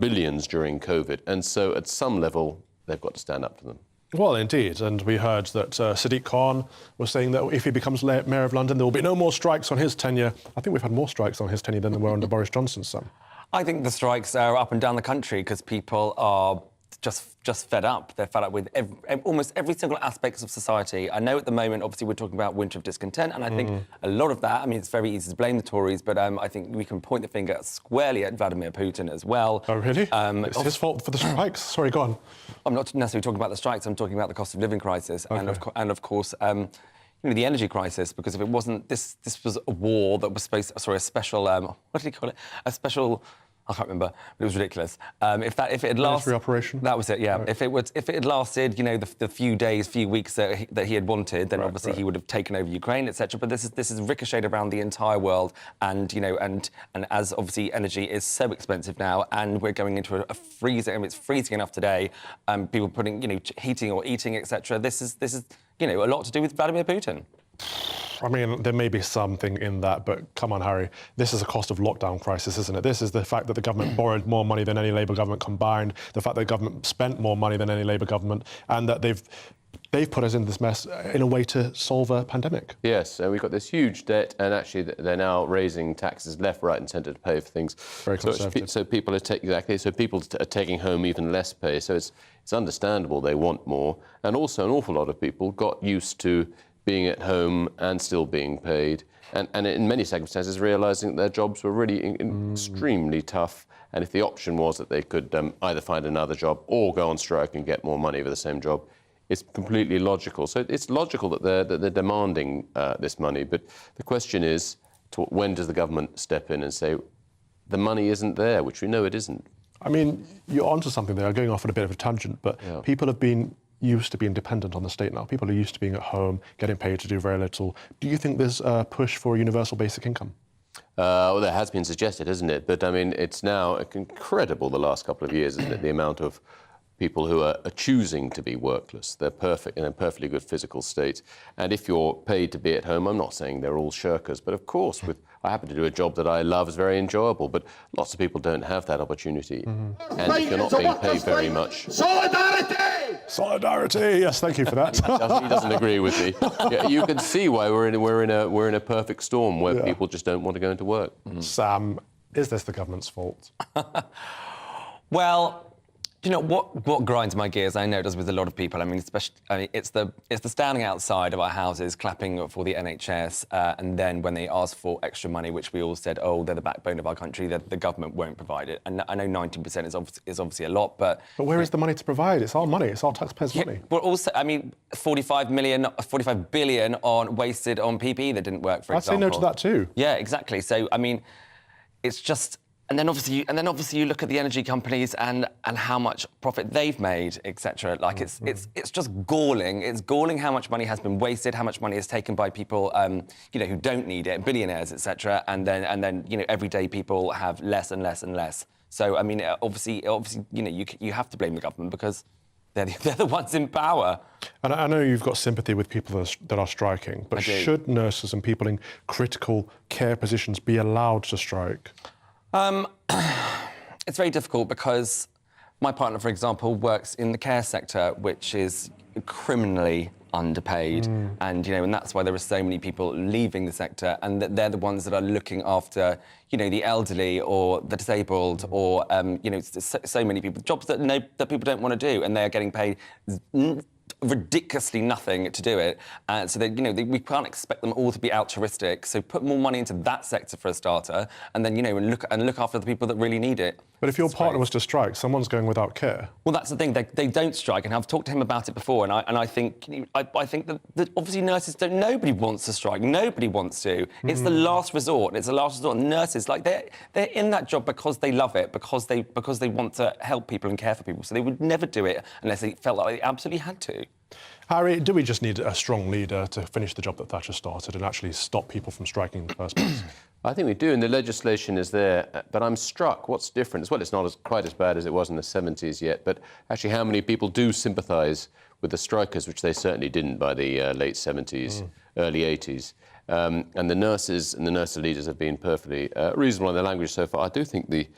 billions during COVID. And so at some level, they've got to stand up to them. Well, indeed, and we heard that Sadiq Khan was saying that if he becomes Mayor of London, there will be no more strikes on his tenure. I think we've had more strikes on his tenure than there were under Boris Johnson's son. I think the strikes are up and down the country because people are just fed up. They're fed up with almost every single aspect of society. I know at the moment, obviously, we're talking about winter of discontent, and I think a lot of that, I mean, it's very easy to blame the Tories, but I think we can point the finger squarely at Vladimir Putin as well. Oh, really? It's his fault for the strikes? Sorry, go on. I'm not necessarily talking about the strikes, I'm talking about the cost of living crisis, Okay. and of course, the energy crisis, because if it wasn't, this was a war that was a special, what did he call it? A special, I can't remember, but it was ridiculous. If it had lasted, operation. That was it. Yeah. Right. If it had lasted, the few days, few weeks that he had wanted, then obviously he would have taken over Ukraine, etc. But this is ricocheted around the entire world, and and as obviously energy is so expensive now, and we're going into a freezing. I mean, it's freezing enough today. People putting heating or eating, etc. This is a lot to do with Vladimir Putin. I mean, there may be something in that, but come on, Harry. This is a cost of lockdown crisis, isn't it? This is the fact that the government borrowed more money than any Labour government combined, the fact that the government spent more money than any Labour government, and that they've put us in this mess in a way to solve a pandemic. Yes, and we've got this huge debt, and actually they're now raising taxes left, right and centre to pay for things. Very conservative. So people are taking home even less pay. So it's understandable they want more. And also an awful lot of people got used to being at home and still being paid, and in many circumstances realising that their jobs were really extremely tough, and if the option was that they could either find another job or go on strike and get more money for the same job, it's completely logical. So it's logical that they're demanding this money, but the question is, when does the government step in and say, the money isn't there, which we know it isn't? I mean, you're onto something there, going off on a bit of a tangent, but people have been used to being dependent on the state now. People are used to being at home, getting paid to do very little. Do you think there's a push for a universal basic income? Well, there has been suggested, hasn't it? But I mean, it's now incredible the last couple of years, isn't it? The amount of people who are choosing to be workless. They're perfect in a perfectly good physical state. And if you're paid to be at home, I'm not saying they're all shirkers, but of course, I happen to do a job that I love, is very enjoyable, but lots of people don't have that opportunity. And if you're not being paid very much... Solidarity! Solidarity! Yes, thank you for that. He doesn't agree with me. Yeah, you can see why we're in a perfect storm where people just don't want to go into work. Sam, is this the government's fault? Well, you know what grinds my gears? I know it does with a lot of people. I mean, it's the standing outside of our houses clapping for the NHS, and then when they ask for extra money, which we all said, oh, they're the backbone of our country, that the government won't provide it. And I know 19% is obviously a lot, but where is the money to provide? It's our money. It's our taxpayers' money. But also, I mean, 45 billion wasted on PPE that didn't work. For example, I'd say no to that too. Yeah, exactly. So I mean, it's just. And then obviously you look at the energy companies and how much profit they've made, etc. Like it's just galling. It's galling how much money has been wasted, how much money is taken by people who don't need it, billionaires, etc. And then everyday people have less and less and less. So I mean, obviously you have to blame the government because they're the ones in power. And I know you've got sympathy with people that are striking, but should nurses and people in critical care positions be allowed to strike? It's very difficult because my partner, for example, works in the care sector, which is criminally underpaid, and that's why there are so many people leaving the sector, and they're the ones that are looking after, the elderly or the disabled, or so many people, jobs that people don't want to do, and they're getting paid ridiculously nothing to do it, so we can't expect them all to be altruistic. So put more money into that sector for a starter, and then look after the people that really need it. But if your partner was to strike, someone's going without care. Well, that's the thing. They don't strike, and I've talked to him about it before. And I think that obviously nurses don't. Nobody wants to strike. Nobody wants to. It's the last resort. It's the last resort. Nurses, like they're in that job because they love it, because they want to help people and care for people. So they would never do it unless they felt like they absolutely had to. Harry, do we just need a strong leader to finish the job that Thatcher started and actually stop people from striking in the first place? I think we do, and the legislation is there, but I'm struck. What's different? Well, it's not quite as bad as it was in the 70s yet, but actually how many people do sympathise with the strikers, which they certainly didn't by the late 70s, early 80s. And the nurses and the nurse leaders have been perfectly reasonable in their language so far. I do think the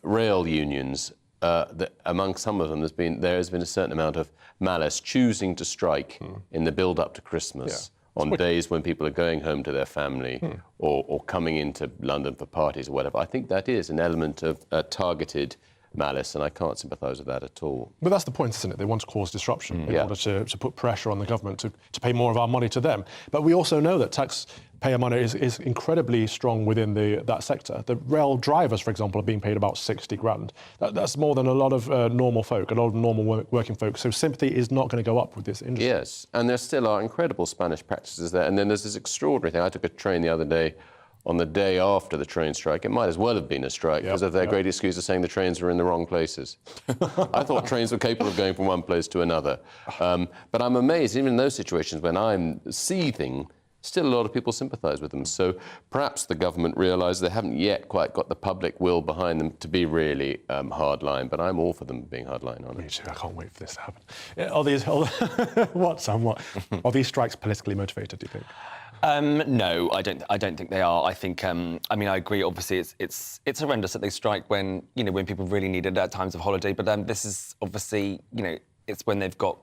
rail unions, among some of them, there has been a certain amount of malice, choosing to strike in the build-up to Christmas. On days when people are going home to their family or coming into London for parties or whatever. I think that is an element of targeted malice, and I can't sympathise with that at all. But that's the point, isn't it? They want to cause disruption in order to put pressure on the government to pay more of our money to them. But we also know that taxpayer money is incredibly strong within that sector. The rail drivers, for example, are being paid about 60 grand. That's more than a lot of normal folk, a lot of normal working folk. So sympathy is not going to go up with this industry. Yes, and there still are incredible Spanish practices there. And then there's this extraordinary thing. I took a train the other day on the day after the train strike. It might as well have been a strike because of their great excuse of saying the trains were in the wrong places. I thought trains were capable of going from one place to another. But I'm amazed, even in those situations when I'm seething, still a lot of people sympathise with them. So perhaps the government realise they haven't yet quite got the public will behind them to be really hardline, but I'm all for them being hardline on it. Me too, I can't wait for this to happen. Are these strikes politically motivated, do you think? No, I don't think they are. I think, I mean, I agree. Obviously, it's horrendous that they strike when people really need it at times of holiday. But this is obviously, it's when they've got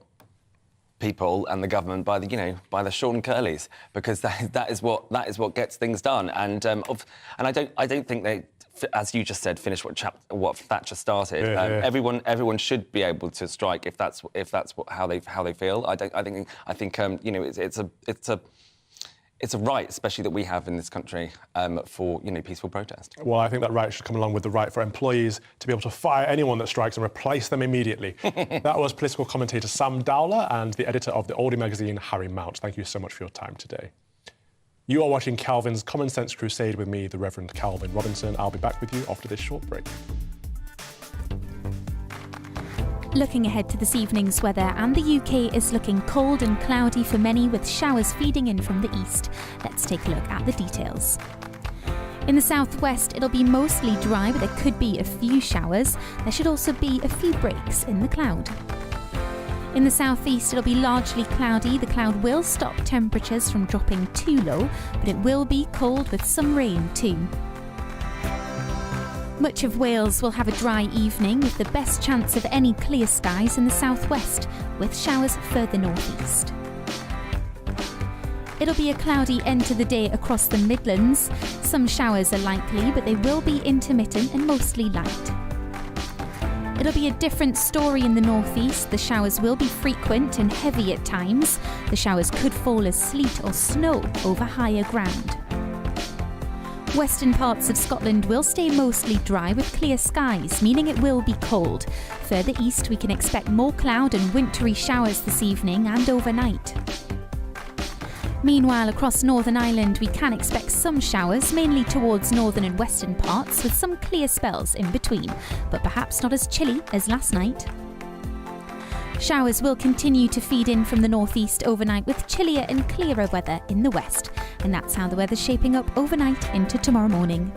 people and the government by the short and curlies, because that is what gets things done. And I don't think they, as you just said, finish what Thatcher started. Everyone should be able to strike if that's how they feel. I think it's a right, especially that we have in this country, for peaceful protest. Well, I think that right should come along with the right for employees to be able to fire anyone that strikes and replace them immediately. That was political commentator Sam Dowler and the editor of the Oldie magazine, Harry Mount. Thank you so much for your time today. You are watching Calvin's Common Sense Crusade with me, the Reverend Calvin Robinson. I'll be back with you after this short break. Looking ahead to this evening's weather, and the UK is looking cold and cloudy for many, with showers feeding in from the east. Let's take a look at the details. In the southwest, it'll be mostly dry, but there could be a few showers. There should also be a few breaks in the cloud. In the southeast, it'll be largely cloudy. The cloud will stop temperatures from dropping too low, but it will be cold with some rain too. Much of Wales will have a dry evening, with the best chance of any clear skies in the southwest, with showers further northeast. It'll be a cloudy end to the day across the Midlands. Some showers are likely, but they will be intermittent and mostly light. It'll be a different story in the northeast. The showers will be frequent and heavy at times. The showers could fall as sleet or snow over higher ground. Western parts of Scotland will stay mostly dry with clear skies, meaning it will be cold. Further east, we can expect more cloud and wintry showers this evening and overnight. Meanwhile, across Northern Ireland, we can expect some showers, mainly towards northern and western parts, with some clear spells in between, but perhaps not as chilly as last night. Showers will continue to feed in from the northeast overnight, with chillier and clearer weather in the west. And that's how the weather's shaping up overnight into tomorrow morning.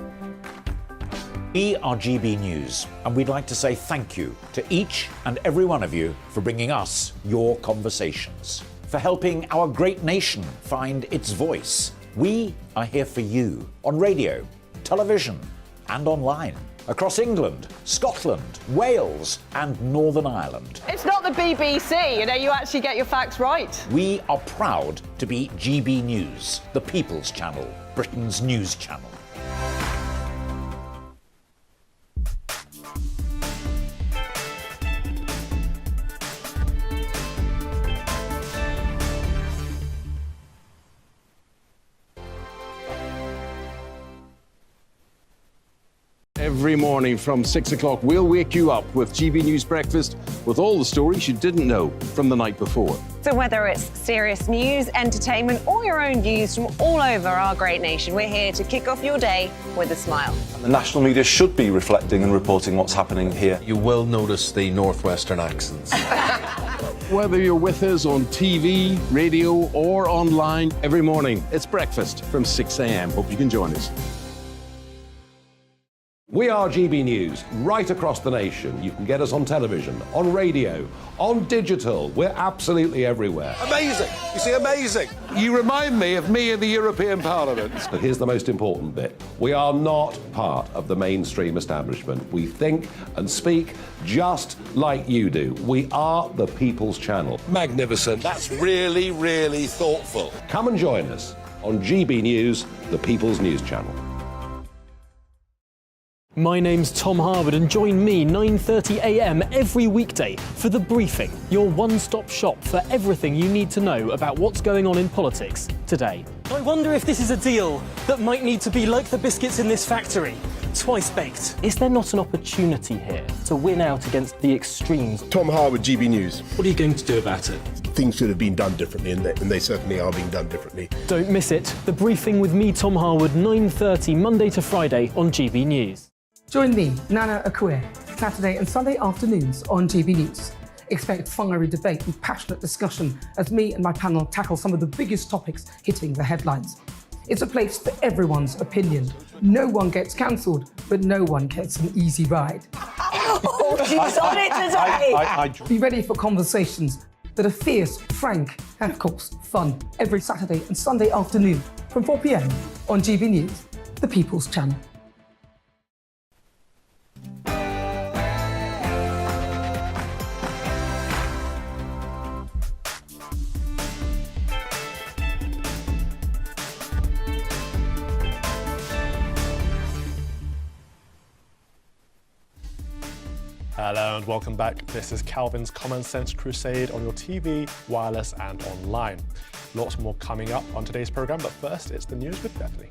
We are GB News, and we'd like to say thank you to each and every one of you for bringing us your conversations, for helping our great nation find its voice. We are here for you on radio, television, and online. Across England, Scotland, Wales, and Northern Ireland. It's not the BBC, you actually get your facts right. We are proud to be GB News, the People's Channel, Britain's news channel. Every morning from 6 o'clock, we'll wake you up with GB News Breakfast with all the stories you didn't know from the night before. So whether it's serious news, entertainment, or your own news from all over our great nation, we're here to kick off your day with a smile. The national media should be reflecting and reporting what's happening here. You will notice the northwestern accents. Whether you're with us on TV, radio, or online, every morning, it's breakfast from 6 a.m. Hope you can join us. We are GB News, right across the nation. You can get us on television, on radio, on digital. We're absolutely everywhere. Amazing! You see, amazing! You remind me of me in the European Parliament. But here's the most important bit. We are not part of the mainstream establishment. We think and speak just like you do. We are the People's Channel. Magnificent. That's really, really thoughtful. Come and join us on GB News, the People's News Channel. My name's Tom Harwood and join me 9:30 a.m. every weekday for The Briefing, your one-stop shop for everything you need to know about what's going on in politics today. I wonder if this is a deal that might need to be like the biscuits in this factory, twice baked. Is there not an opportunity here to win out against the extremes? Tom Harwood, GB News. What are you going to do about it? Things should have been done differently, and they certainly are being done differently. Don't miss it. The Briefing with me, Tom Harwood, 9:30 Monday to Friday on GB News. Join me, Nana Akue, Saturday and Sunday afternoons on GB News. Expect fiery debate and passionate discussion as me and my panel tackle some of the biggest topics hitting the headlines. It's a place for everyone's opinion. No one gets cancelled, but no one gets an easy ride. Oh, she's on it today! Be ready for conversations that are fierce, frank, and of course, fun. Every Saturday and Sunday afternoon from 4 p.m. on GB News, the People's Channel. Hello and welcome back. This is Calvin's Common Sense Crusade on your TV, wireless and online. Lots more coming up on today's programme, but first it's the news with Bethany.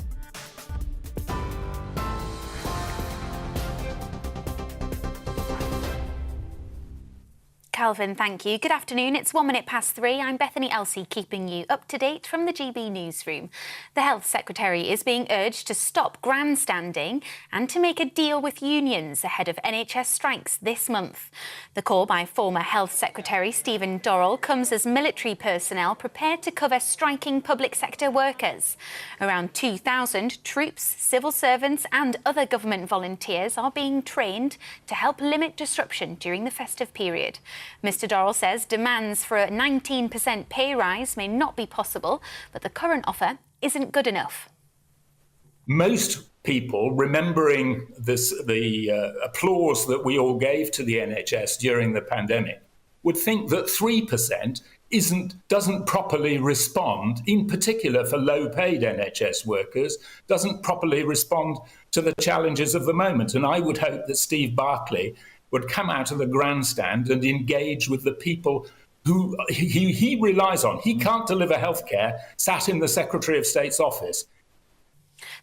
Calvin, thank you. Good afternoon. It's 1 minute past 3. I'm Bethany Elsey, keeping you up to date from the GB newsroom. The Health Secretary is being urged to stop grandstanding and to make a deal with unions ahead of NHS strikes this month. The call by former Health Secretary Stephen Dorrell comes as military personnel prepare to cover striking public sector workers. Around 2,000 troops, civil servants and other government volunteers are being trained to help limit disruption during the festive period. Mr Dorrell says demands for a 19% pay rise may not be possible, but the current offer isn't good enough. Most people remembering the applause that we all gave to the NHS during the pandemic would think that 3% doesn't properly respond, in particular for low-paid NHS workers, doesn't properly respond to the challenges of the moment. And I would hope that Steve Barclay would come out of the grandstand and engage with the people who he relies on. He can't deliver healthcare sat in the Secretary of State's office.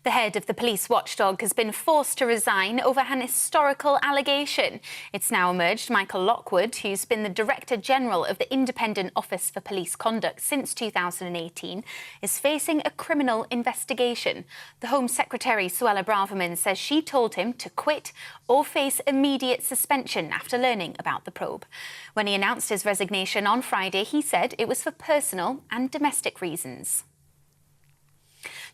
The head of the police watchdog has been forced to resign over an historical allegation. It's now emerged Michael Lockwood, who's been the Director General of the Independent Office for Police Conduct since 2018, is facing a criminal investigation. The Home Secretary, Suella Braverman, says she told him to quit or face immediate suspension after learning about the probe. When he announced his resignation on Friday, he said it was for personal and domestic reasons.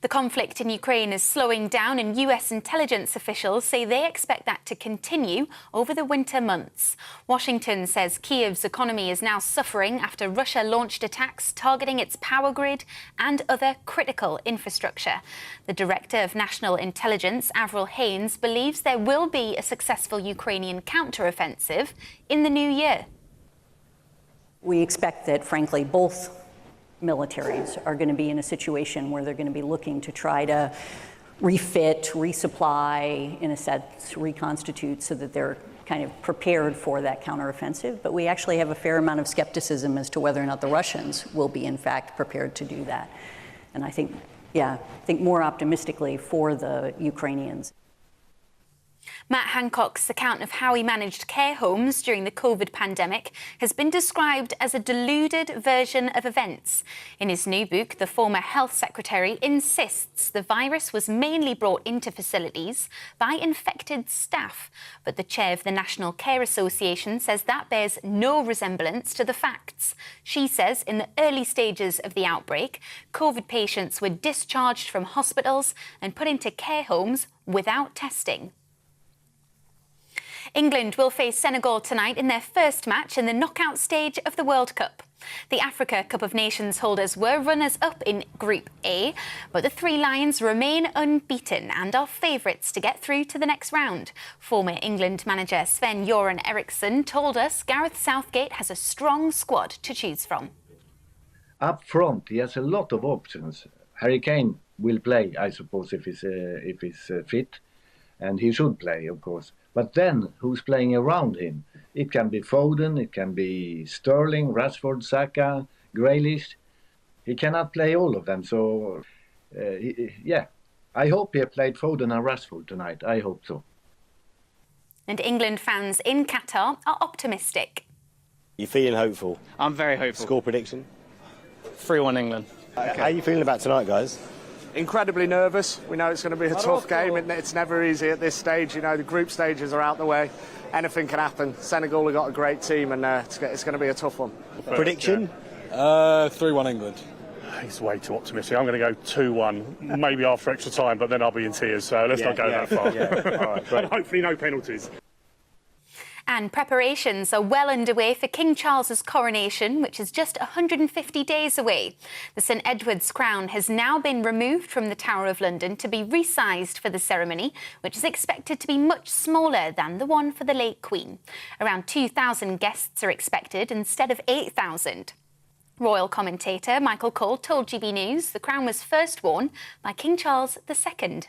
The conflict in Ukraine is slowing down, and US intelligence officials say they expect that to continue over the winter months. Washington says Kyiv's economy is now suffering after Russia launched attacks targeting its power grid and other critical infrastructure. The Director of National Intelligence, Avril Haines, believes there will be a successful Ukrainian counter-offensive in the new year. We expect that, frankly, both militaries are going to be in a situation where they're going to be looking to try to refit, resupply, in a sense, reconstitute so that they're kind of prepared for that counteroffensive. But we actually have a fair amount of skepticism as to whether or not the Russians will be, in fact, prepared to do that. And I think more optimistically for the Ukrainians. Matt Hancock's account of how he managed care homes during the COVID pandemic has been described as a deluded version of events. In his new book, the former health secretary insists the virus was mainly brought into facilities by infected staff. But the chair of the National Care Association says that bears no resemblance to the facts. She says in the early stages of the outbreak, COVID patients were discharged from hospitals and put into care homes without testing. England will face Senegal tonight in their first match in the knockout stage of the World Cup. The Africa Cup of Nations holders were runners-up in Group A, but the Three Lions remain unbeaten and are favourites to get through to the next round. Former England manager Sven-Göran Eriksson told us Gareth Southgate has a strong squad to choose from. Up front, he has a lot of options. Harry Kane will play, I suppose, if he's fit. and he should play, of course. But then, who's playing around him? It can be Foden, it can be Sterling, Rashford, Saka, Grealish. He cannot play all of them, so yeah. I hope he played Foden and Rashford tonight. I hope so. And England fans in Qatar are optimistic. You feeling hopeful? I'm very hopeful. Score prediction? 3-1 England. Okay. How are you feeling about tonight, guys? Incredibly nervous. We know it's going to be a tough game. It's never easy at this stage. You know, the group stages are out the way. Anything can happen. Senegal have got a great team, and it's going to be a tough one. Prediction? 3-1 England. It's way too optimistic. I'm going to go 2-1, maybe after extra time, but then I'll be in tears, so let's not go that far. All right, and hopefully no penalties. And preparations are well underway for King Charles's coronation, which is just 150 days away. The St Edward's crown has now been removed from the Tower of London to be resized for the ceremony, which is expected to be much smaller than the one for the late Queen. Around 2,000 guests are expected instead of 8,000. Royal commentator Michael Cole told GB News the crown was first worn by King Charles II.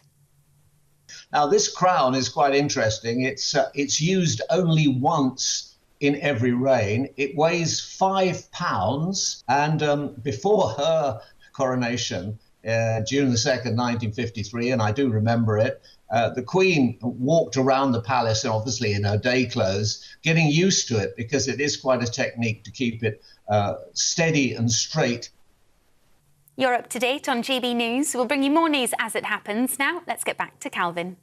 Now, this crown is quite interesting. It's used only once in every reign. It weighs 5 pounds, and before her coronation, June the 2nd, 1953, and I do remember it, the Queen walked around the palace, obviously in her day clothes, getting used to it because it is quite a technique to keep it steady and straight. You're up to date on GB News. We'll bring you more news as it happens. Now, let's get back to Calvin.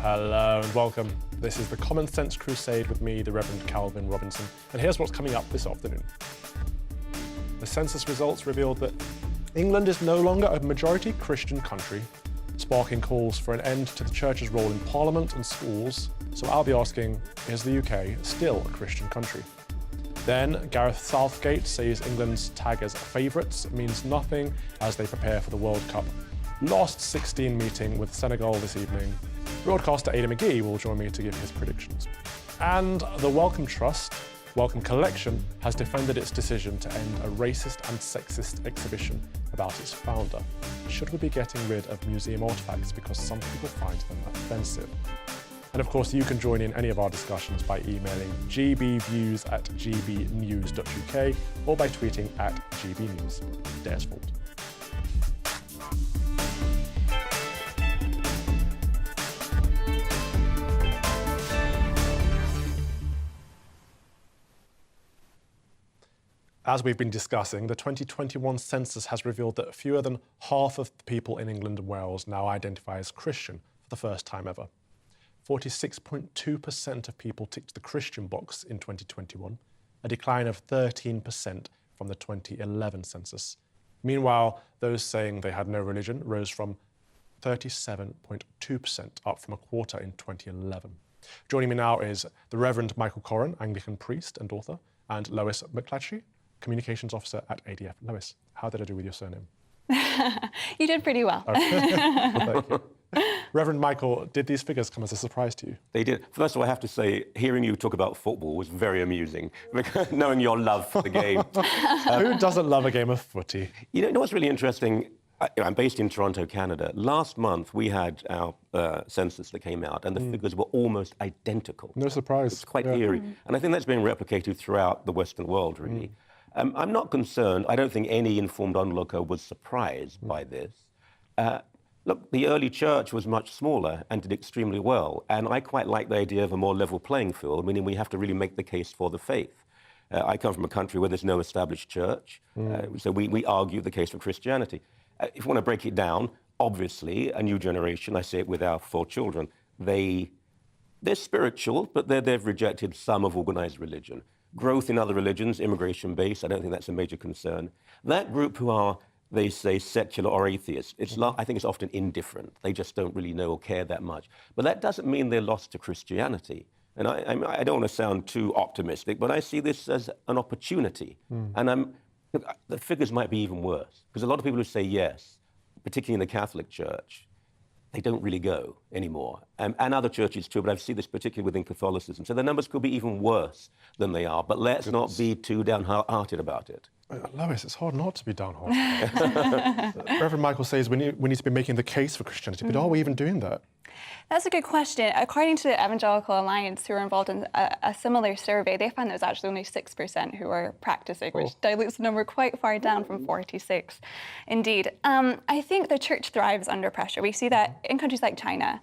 Hello and welcome. This is the Common Sense Crusade with me, the Reverend Calvin Robinson. And here's what's coming up this afternoon. The census results revealed that England is no longer a majority Christian country, sparking calls for an end to the church's role in Parliament and schools. So I'll be asking, is the UK still a Christian country? Then Gareth Southgate says England's tag as favourites means nothing as they prepare for the World Cup. Lost 16 meeting with Senegal this evening. Broadcaster Ada McGee will join me to give his predictions. And the Wellcome Trust, Wellcome Collection, has defended its decision to end a racist and sexist exhibition about its founder. Should we be getting rid of museum artefacts because some people find them offensive? And of course, you can join in any of our discussions by emailing gbviews@gbnews.uk or by tweeting @gbnews. Deres fault. As we've been discussing, the 2021 census has revealed that fewer than half of the people in England and Wales now identify as Christian for the first time ever. 46.2% of people ticked the Christian box in 2021, a decline of 13% from the 2011 census. Meanwhile, those saying they had no religion rose from 37.2%, up from a quarter in 2011. Joining me now is the Reverend Michael Corran, Anglican priest and author, and Lois McClatchy, Communications Officer at ADF. Lois, how did I do with your surname? You did pretty well. Thank you. Reverend Michael, did these figures come as a surprise to you? They did. First of all, I have to say, hearing you talk about football was very amusing, knowing your love for the game. Who doesn't love a game of footy? You know what's really interesting? I'm based in Toronto, Canada. Last month, we had our census that came out, and the figures were almost identical. No surprise. It's quite eerie. And I think that's been replicated throughout the Western world, really. I'm not concerned. I don't think any informed onlooker was surprised by this. Look, the early church was much smaller and did extremely well. And I quite like the idea of a more level playing field, meaning we have to really make the case for the faith. I come from a country where there's no established church, so we argue the case for Christianity. If you want to break it down, obviously, a new generation, I say it with our 4 children, they're spiritual, but they've rejected some of organized religion. Growth in other religions, immigration-based, I don't think that's a major concern. That group who are, they say, secular or atheist, I think it's often indifferent. They just don't really know or care that much. But that doesn't mean they're lost to Christianity. And I don't want to sound too optimistic, but I see this as an opportunity. And the figures might be even worse, because a lot of people who say yes, particularly in the Catholic Church, they don't really go anymore. And other churches too, but I've seen this particularly within Catholicism. So the numbers could be even worse than they are, but let's not be too downhearted about it. Lois, it's hard not to be downhearted. Reverend Michael says we need to be making the case for Christianity, but are we even doing that? That's a good question. According to the Evangelical Alliance, who were involved in a similar survey, they found there was actually only 6% who were practicing, which dilutes the number quite far down from 46. Indeed. I think the church thrives under pressure. We see that in countries like China.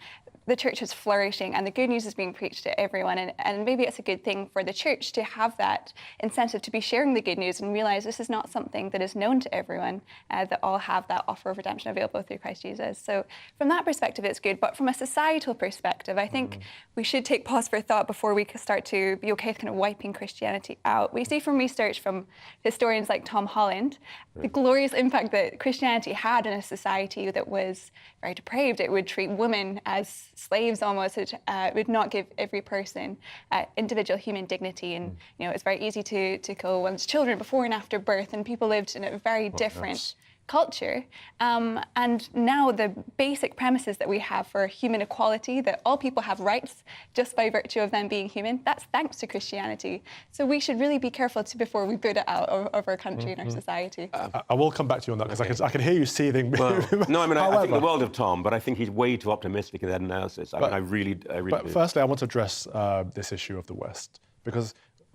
The church is flourishing and the good news is being preached to everyone. And maybe it's a good thing for the church to have that incentive to be sharing the good news and realize this is not something that is known to everyone, that all have that offer of redemption available through Christ Jesus. So from that perspective, it's good. But from a societal perspective, I think we should take pause for thought before we start to be okay with kind of wiping Christianity out. We see from research from historians like Tom Holland, the glorious impact that Christianity had in a society that was very depraved. It would treat women as slaves almost. It would not give every person individual human dignity, and it's very easy to kill one's children before and after birth, and people lived in a very different culture. And now the basic premises that we have for human equality, that all people have rights just by virtue of them being human, that's thanks to Christianity. So we should really be careful before we put it out of our country and our society. I will come back to you on that, because I can hear you seething. Well, no, I mean, I think the world of Tom, but I think he's way too optimistic in that analysis. I really But do. firstly, I want to address this issue of the West, because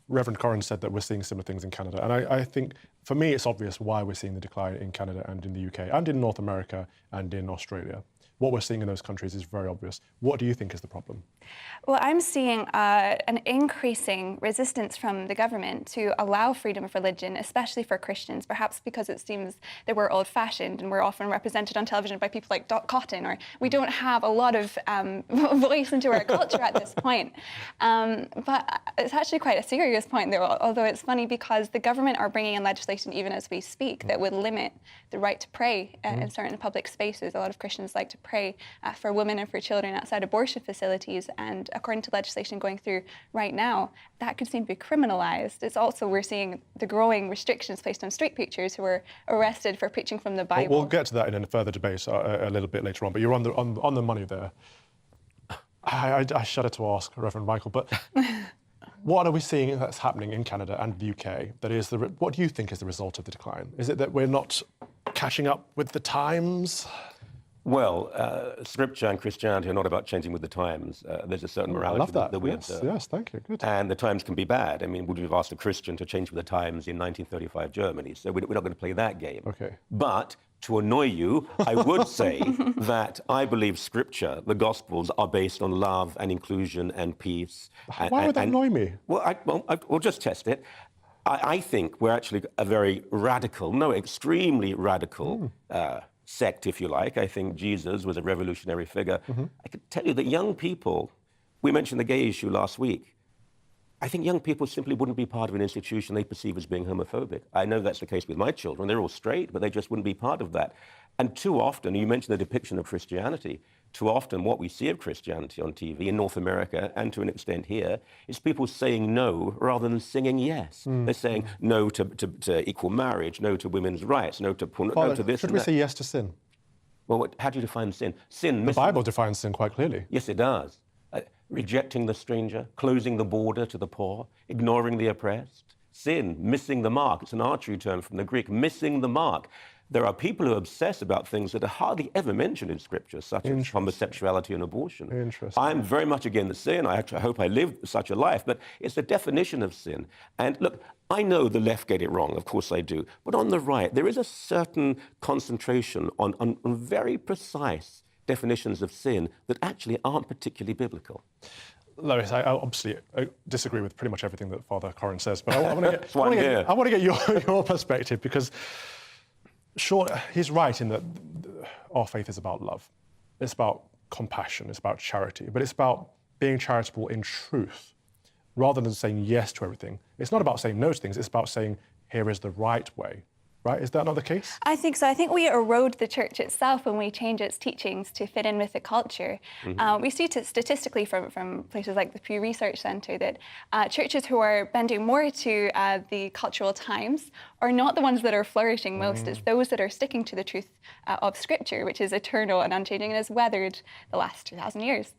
Reverend Corrin said that we're seeing similar things in Canada. And I think, for me, it's obvious why we're seeing the decline in Canada and in the UK and in North America and in Australia. What we're seeing in those countries is very obvious. What do you think is the problem? Well, I'm seeing an increasing resistance from the government to allow freedom of religion, especially for Christians, perhaps because it seems that we're old-fashioned and we're often represented on television by people like Dot Cotton, or we don't have a lot of voice into our culture at this point. But it's actually quite a serious point, though, although it's funny because the government are bringing in legislation even as we speak that would limit the right to pray in certain public spaces. A lot of Christians like to pray for women and for children outside abortion facilities, and according to legislation going through right now, that could seem to be criminalized. It's also, we're seeing the growing restrictions placed on street preachers who are arrested for preaching from the Bible. We'll get to that in a further debate a little bit later on, but you're on the money there. I shudder to ask, Reverend Michael, but what are we seeing that's happening in Canada and the UK? That is, what do you think is the result of the decline? Is it that we're not catching up with the times? Well, Scripture and Christianity are not about changing with the times. There's a certain morality that we observe. Yes, thank you. Good. And the times can be bad. I mean, would you have asked a Christian to change with the times in 1935 Germany? So we're not going to play that game. Okay. But to annoy you, I would say that I believe Scripture, the Gospels, are based on love and inclusion and peace. Why would that annoy me? Well, we'll just test it. I think we're actually a very radical, extremely radical sect, if you like. I think Jesus was a revolutionary figure. I could tell you that young people, we mentioned the gay issue last week, I think young people simply wouldn't be part of an institution they perceive as being homophobic. I know that's the case with my children. They're all straight, but they just wouldn't be part of that. And too often, you mentioned the depiction of Christianity, too often what we see of Christianity on TV in North America, and to an extent here, is people saying no rather than singing yes. They're saying no to equal marriage, no to women's rights, no to porn, no to this Should and we that. say yes to sin? Well, how do you define sin? Sin. The Bible defines sin quite clearly. Yes, it does. Rejecting the stranger, closing the border to the poor, ignoring the oppressed. Sin, missing the mark. It's an archery term from the Greek, missing the mark. There are people who obsess about things that are hardly ever mentioned in Scripture, such as homosexuality and abortion. Interesting. I'm very much against sin. I hope I live such a life, but it's the definition of sin. And look, I know the left get it wrong, of course I do, but on the right, there is a certain concentration on very precise definitions of sin that actually aren't particularly biblical. Lois, I obviously disagree with pretty much everything that Father Corrin says, but I want to get your perspective, because sure, he's right in that our faith is about love. It's about compassion, it's about charity, but it's about being charitable in truth, rather than saying yes to everything. It's not about saying no to things, it's about saying, here is the right way. right? Is that not the case? I think so. I think we erode the church itself when we change its teachings to fit in with the culture. We see statistically from places like the Pew Research Centre that churches who are bending more to the cultural times are not the ones that are flourishing most. It's those that are sticking to the truth of Scripture, which is eternal and unchanging and has weathered the last 2,000 years.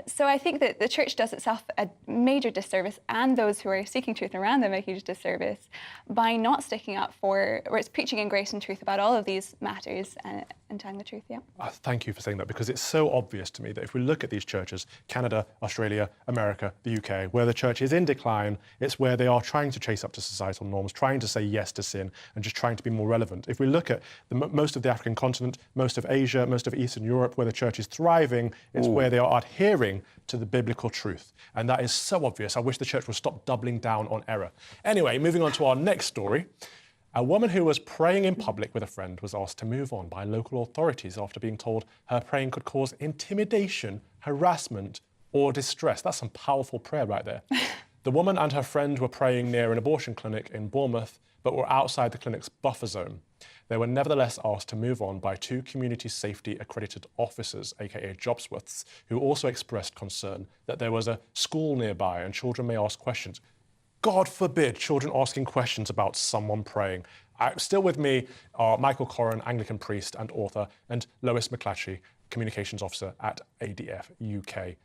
So I think that the church does itself a major disservice, and those who are seeking truth around them a huge disservice, by not sticking up for, or it's preaching in grace and truth about all of these matters and telling the truth, yeah. Thank you for saying that, because it's so obvious to me that if we look at these churches, Canada, Australia, America, the UK, where the church is in decline, it's where they are trying to chase up to societal norms, trying to say yes to sin, and just trying to be more relevant. If we look at most of the African continent, most of Asia, most of Eastern Europe, where the church is thriving, it's where they are adhering to the biblical truth. And that is so obvious. I wish the church would stop doubling down on error. Anyway, moving on to our next story. A woman who was praying in public with a friend was asked to move on by local authorities after being told her praying could cause intimidation, harassment, or distress. That's some powerful prayer right there. The woman and her friend were praying near an abortion clinic in Bournemouth, but were outside the clinic's buffer zone. They were nevertheless asked to move on by 2 community safety accredited officers, aka Jobsworths, who also expressed concern that there was a school nearby and children may ask questions. God forbid children asking questions about someone praying. Still with me are Michael Corran, Anglican priest and author, and Lois McClatchy, communications officer at ADF UK.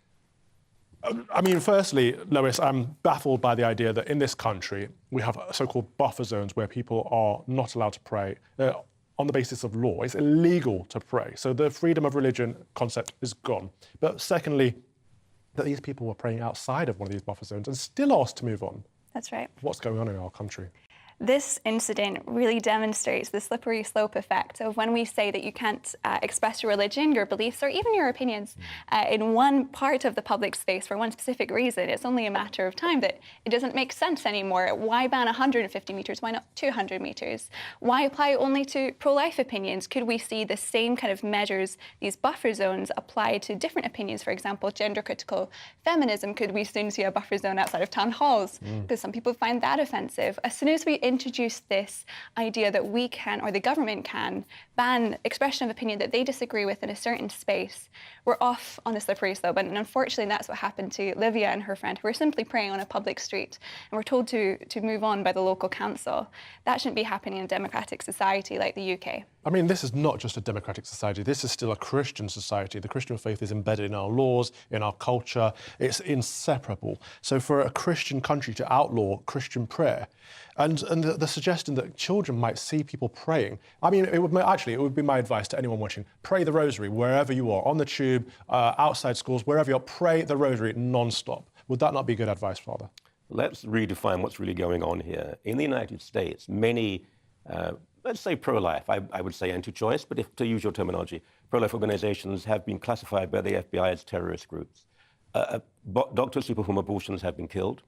I mean, firstly, Lois, I'm baffled by the idea that in this country, we have so-called buffer zones where people are not allowed to pray on the basis of law. It's illegal to pray. So the freedom of religion concept is gone. But secondly, that these people were praying outside of one of these buffer zones and still asked to move on. That's right. What's going on in our country? This incident really demonstrates the slippery slope effect of when we say that you can't express your religion, your beliefs, or even your opinions in one part of the public space for one specific reason. It's only a matter of time that it doesn't make sense anymore. Why ban 150 metres? Why not 200 metres? Why apply only to pro-life opinions? Could we see the same kind of measures, these buffer zones, applied to different opinions? For example, gender-critical feminism. Could we soon see a buffer zone outside of town halls? Because some people find that offensive. As soon as we introduce this idea that we can, or the government can, ban expression of opinion that they disagree with in a certain space, we're off on a slippery slope. And unfortunately, that's what happened to Livia and her friend, who were simply praying on a public street and were told to move on by the local council. That shouldn't be happening in a democratic society like the UK. I mean, this is not just a democratic society. This is still a Christian society. The Christian faith is embedded in our laws, in our culture. It's inseparable. So for a Christian country to outlaw Christian prayer, and the suggestion that children might see people praying, I mean, it would be my advice to anyone watching: pray the rosary wherever you are, on the tube, outside schools, wherever you are. Pray the rosary non-stop. Would that not be good advice, Father? Let's redefine what's really going on here. In the United States, many, let's say pro-life, I would say anti-choice, but if to use your terminology, pro-life organizations have been classified by the FBI as terrorist groups. Doctors who perform abortions have been killed.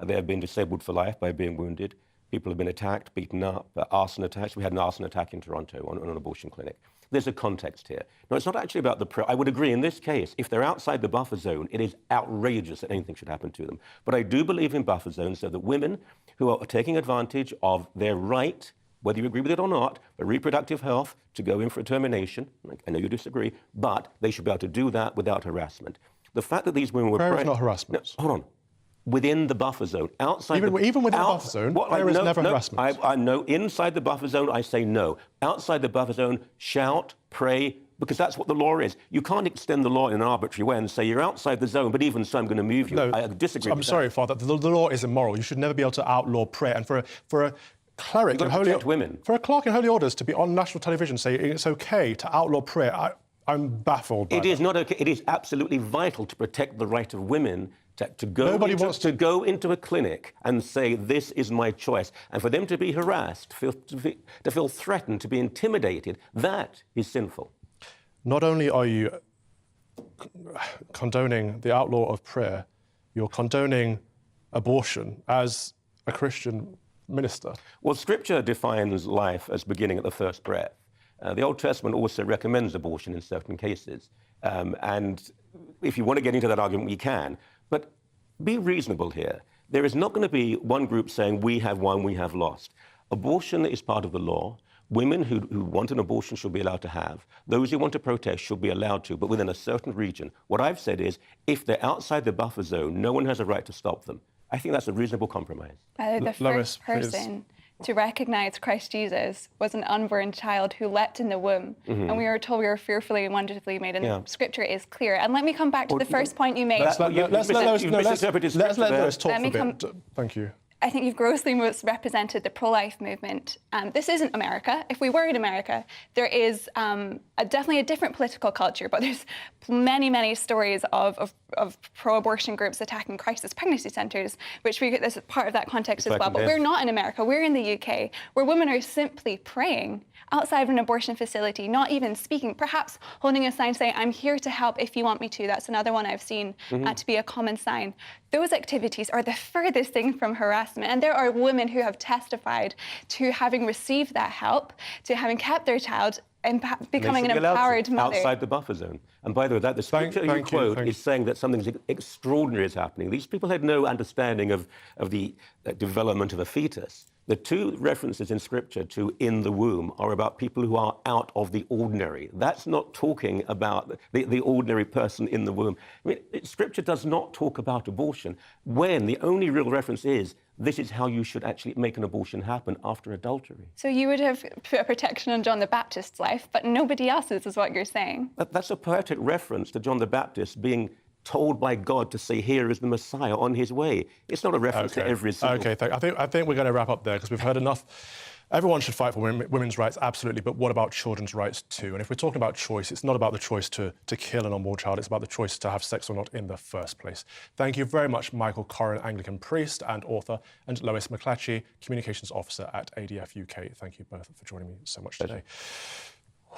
They have been disabled for life by being wounded. People have been attacked, beaten up, arson attacks. We had an arson attack in Toronto on an abortion clinic. There's a context here. No, it's not actually about the prayer. I would agree in this case, if they're outside the buffer zone, it is outrageous that anything should happen to them. But I do believe in buffer zones so that women who are taking advantage of their right, whether you agree with it or not, for reproductive health, to go in for a termination, I know you disagree, but they should be able to do that without harassment. The fact that these women were prayer is not harassment. No, hold on. Within the buffer zone, outside even within the buffer zone, there is never harassment. I know inside the buffer zone, I say no. Outside the buffer zone, shout, pray, because that's what the law is. You can't extend the law in an arbitrary way and say you're outside the zone, but even so, I'm going to move you. No, I disagree. I'm sorry, Father. The law is immoral. You should never be able to outlaw prayer. And for a cleric in holy women, for a clerk in holy orders to be on national television saying it's okay to outlaw prayer, I'm baffled by it. Is not okay. It is absolutely vital to protect the right of women to go into a clinic and say, this is my choice. And for them to be harassed, to feel threatened, to be intimidated, that is sinful. Not only are you condoning the outlaw of prayer, you're condoning abortion as a Christian minister. Well, Scripture defines life as beginning at the first breath. The Old Testament also recommends abortion in certain cases. And if you want to get into that argument, we can. But be reasonable here. There is not going to be one group saying, we have won, we have lost. Abortion is part of the law. Women who want an abortion should be allowed to have. Those who want to protest should be allowed to, but within a certain region. What I've said is, if they're outside the buffer zone, no one has a right to stop them. I think that's a reasonable compromise. The first person to recognise Christ Jesus was an unborn child who leapt in the womb. And we were told we were fearfully and wonderfully made, and Scripture is clear. And let me come back to the first point you made. Let's let Lois talk for a bit. Thank you. I think you've grossly misrepresented the pro-life movement. This isn't America. If we were in America, there is definitely a different political culture, but there's many, many stories of pro-abortion groups attacking crisis pregnancy centres, which this is part of that context as well. But we're not in America. We're in the UK, where women are simply praying outside of an abortion facility, not even speaking, perhaps holding a sign saying, I'm here to help if you want me to. That's another one I've seen to be a common sign. Those activities are the furthest thing from harassment. And there are women who have testified to having received that help, to having kept their child and becoming an empowered mother. Outside the buffer zone. And by the way, the scripture you quote is saying that something extraordinary is happening. These people had no understanding of the development of a fetus. The two references in Scripture to in the womb are about people who are out of the ordinary. That's not talking about the ordinary person in the womb. I mean, Scripture does not talk about abortion when the only real reference is this is how you should actually make an abortion happen after adultery. So you would have put a protection on John the Baptist's life, but nobody else's, is what you're saying. That's a poetic reference to John the Baptist being told by God to say, here is the Messiah on his way. It's not a reference to every single... OK, I think we're going to wrap up there because we've heard enough. Everyone should fight for women's rights, absolutely, but what about children's rights too? And if we're talking about choice, it's not about the choice to kill an unborn child, it's about the choice to have sex or not in the first place. Thank you very much, Michael Corrin, Anglican priest and author, and Lois McClatchy, Communications Officer at ADF UK. Thank you both for joining me so much today.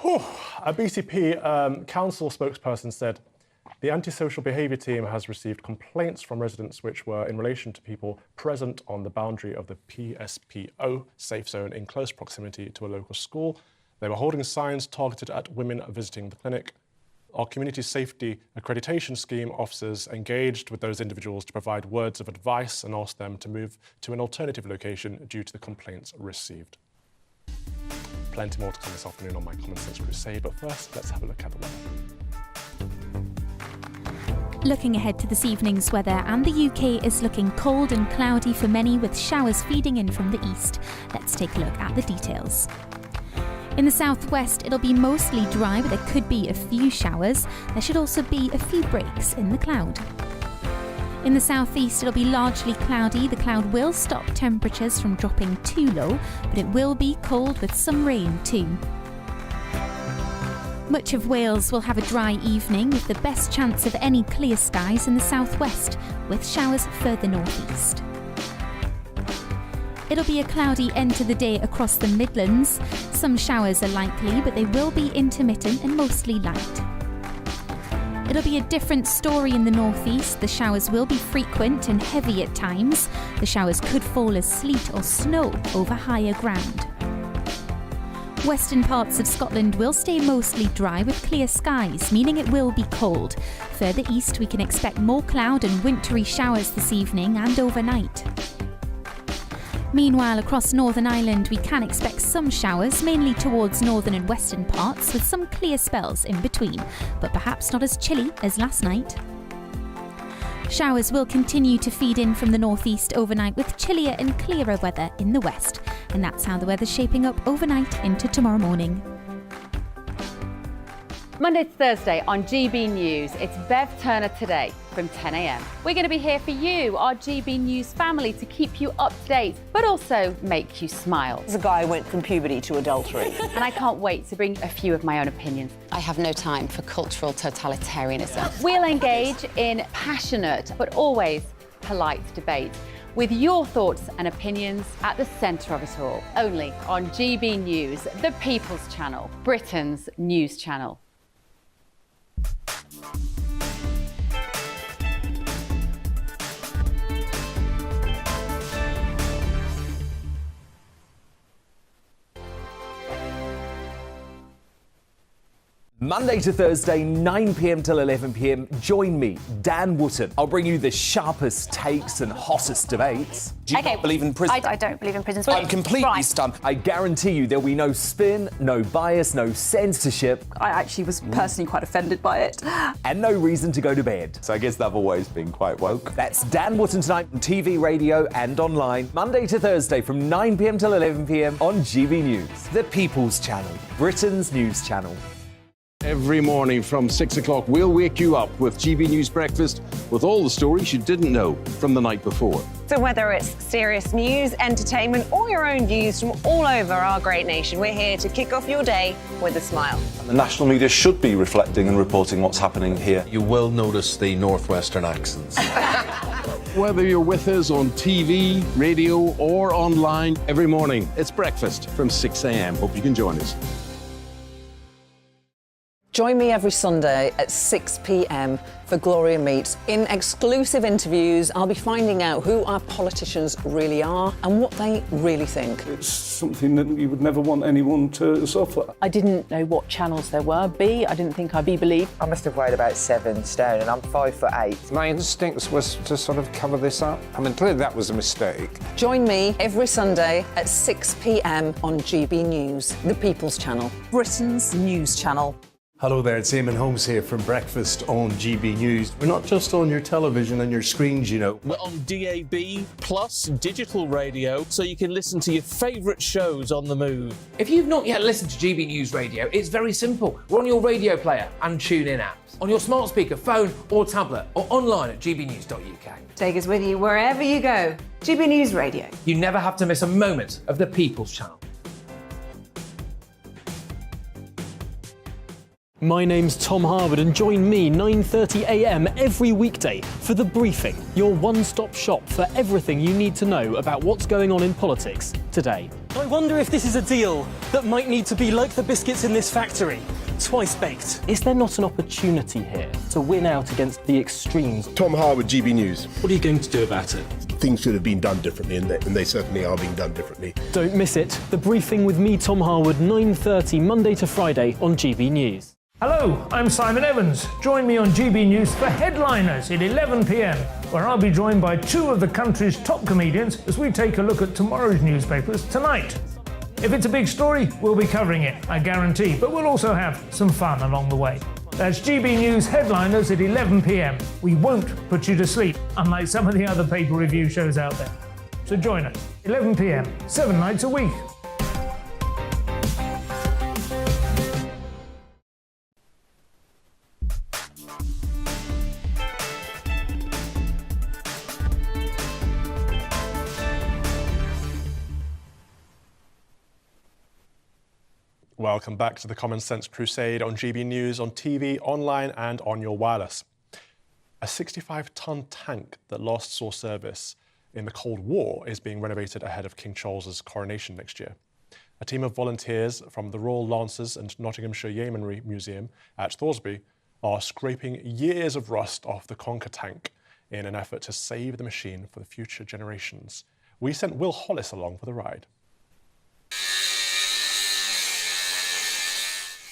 A BCP council spokesperson said, the antisocial behaviour team has received complaints from residents which were in relation to people present on the boundary of the PSPO safe zone in close proximity to a local school. They were holding signs targeted at women visiting the clinic. Our community safety accreditation scheme officers engaged with those individuals to provide words of advice and asked them to move to an alternative location due to the complaints received. Plenty more to come this afternoon on my Common Sense Crusade, but first, let's have a look at the weather. Looking ahead to this evening's weather, and the UK is looking cold and cloudy for many, with showers feeding in from the east. Let's take a look at the details. In the southwest, it'll be mostly dry, but there could be a few showers. There should also be a few breaks in the cloud. In the southeast, it'll be largely cloudy. The cloud will stop temperatures from dropping too low, but it will be cold with some rain too. Much of Wales will have a dry evening with the best chance of any clear skies in the southwest, with showers further northeast. It'll be a cloudy end to the day across the Midlands. Some showers are likely, but they will be intermittent and mostly light. It'll be a different story in the northeast. The showers will be frequent and heavy at times. The showers could fall as sleet or snow over higher ground. Western parts of Scotland will stay mostly dry with clear skies, meaning it will be cold. Further east, we can expect more cloud and wintry showers this evening and overnight. Meanwhile, across Northern Ireland, we can expect some showers, mainly towards northern and western parts, with some clear spells in between, but perhaps not as chilly as last night. Showers will continue to feed in from the northeast overnight, with chillier and clearer weather in the west. And that's how the weather's shaping up overnight into tomorrow morning. Monday to Thursday on GB News, it's Bev Turner Today from 10 a.m. We're going to be here for you, our GB News family, to keep you up to date, but also make you smile. The guy went from puberty to adultery. And I can't wait to bring a few of my own opinions. I have no time for cultural totalitarianism. We'll engage in passionate, but always polite debate, with your thoughts and opinions at the centre of it all. Only on GB News, the People's Channel, Britain's news channel. Monday to Thursday, 9 p.m. till 11 p.m. Join me, Dan Wootton. I'll bring you the sharpest takes and hottest debates. Do you not believe in prisons? I don't believe in prisons. I'm completely stunned. I guarantee you there'll be no spin, no bias, no censorship. I actually was personally quite offended by it. And no reason to go to bed. So I guess they've always been quite woke. That's Dan Wootton tonight on TV, radio and online. Monday to Thursday from 9 p.m. till 11 p.m. on GB News, the People's Channel, Britain's news channel. Every morning from 6 o'clock, we'll wake you up with GB News Breakfast with all the stories you didn't know from the night before. So whether it's serious news, entertainment, or your own views from all over our great nation, we're here to kick off your day with a smile. The national media should be reflecting and reporting what's happening here. You will notice the northwestern accents. Whether you're with us on TV, radio, or online, every morning, it's breakfast from 6 a.m. Hope you can join us. Join me every Sunday at 6 p.m. for Gloria Meets. In exclusive interviews, I'll be finding out who our politicians really are and what they really think. It's something that you would never want anyone to suffer. I didn't know what channels there were. B, I didn't think I'd be believed. I must have weighed about 7 stone and I'm 5'8". My instincts was to sort of cover this up. I mean, clearly that was a mistake. Join me every Sunday at 6 p.m. on GB News, the People's Channel, Britain's news channel. Hello there, it's Eamon Holmes here from Breakfast on GB News. We're not just on your television and your screens, you know. We're on DAB plus digital radio, so you can listen to your favourite shows on the move. If you've not yet listened to GB News Radio, it's very simple. We're on your radio player and tune-in apps, on your smart speaker, phone or tablet, or online at gbnews.uk. Take us with you wherever you go. GB News Radio. You never have to miss a moment of the People's Channel. My name's Tom Harwood and join me 9:30 a.m. every weekday for The Briefing, your one-stop shop for everything you need to know about what's going on in politics today. I wonder if this is a deal that might need to be like the biscuits in this factory, twice baked. Is there not an opportunity here to win out against the extremes? Tom Harwood, GB News. What are you going to do about it? Things should have been done differently, and they certainly are being done differently. Don't miss it. The Briefing with me, Tom Harwood, 9:30 Monday to Friday on GB News. Hello, I'm Simon Evans. Join me on GB News for Headliners at 11 p.m, where I'll be joined by two of the country's top comedians as we take a look at tomorrow's newspapers tonight. If it's a big story, we'll be covering it, I guarantee, but we'll also have some fun along the way. That's GB News Headliners at 11 p.m. We won't put you to sleep, unlike some of the other paper review shows out there. So join us, 11 p.m, 7 nights a week. Welcome back to the Common Sense Crusade on GB News, on TV, online and on your wireless. A 65-ton tank that last saw service in the Cold War is being renovated ahead of King Charles's coronation next year. A team of volunteers from the Royal Lancers and Nottinghamshire Yeomanry Museum at Thoresby are scraping years of rust off the Conker tank in an effort to save the machine for the future generations. We sent Will Hollis along for the ride.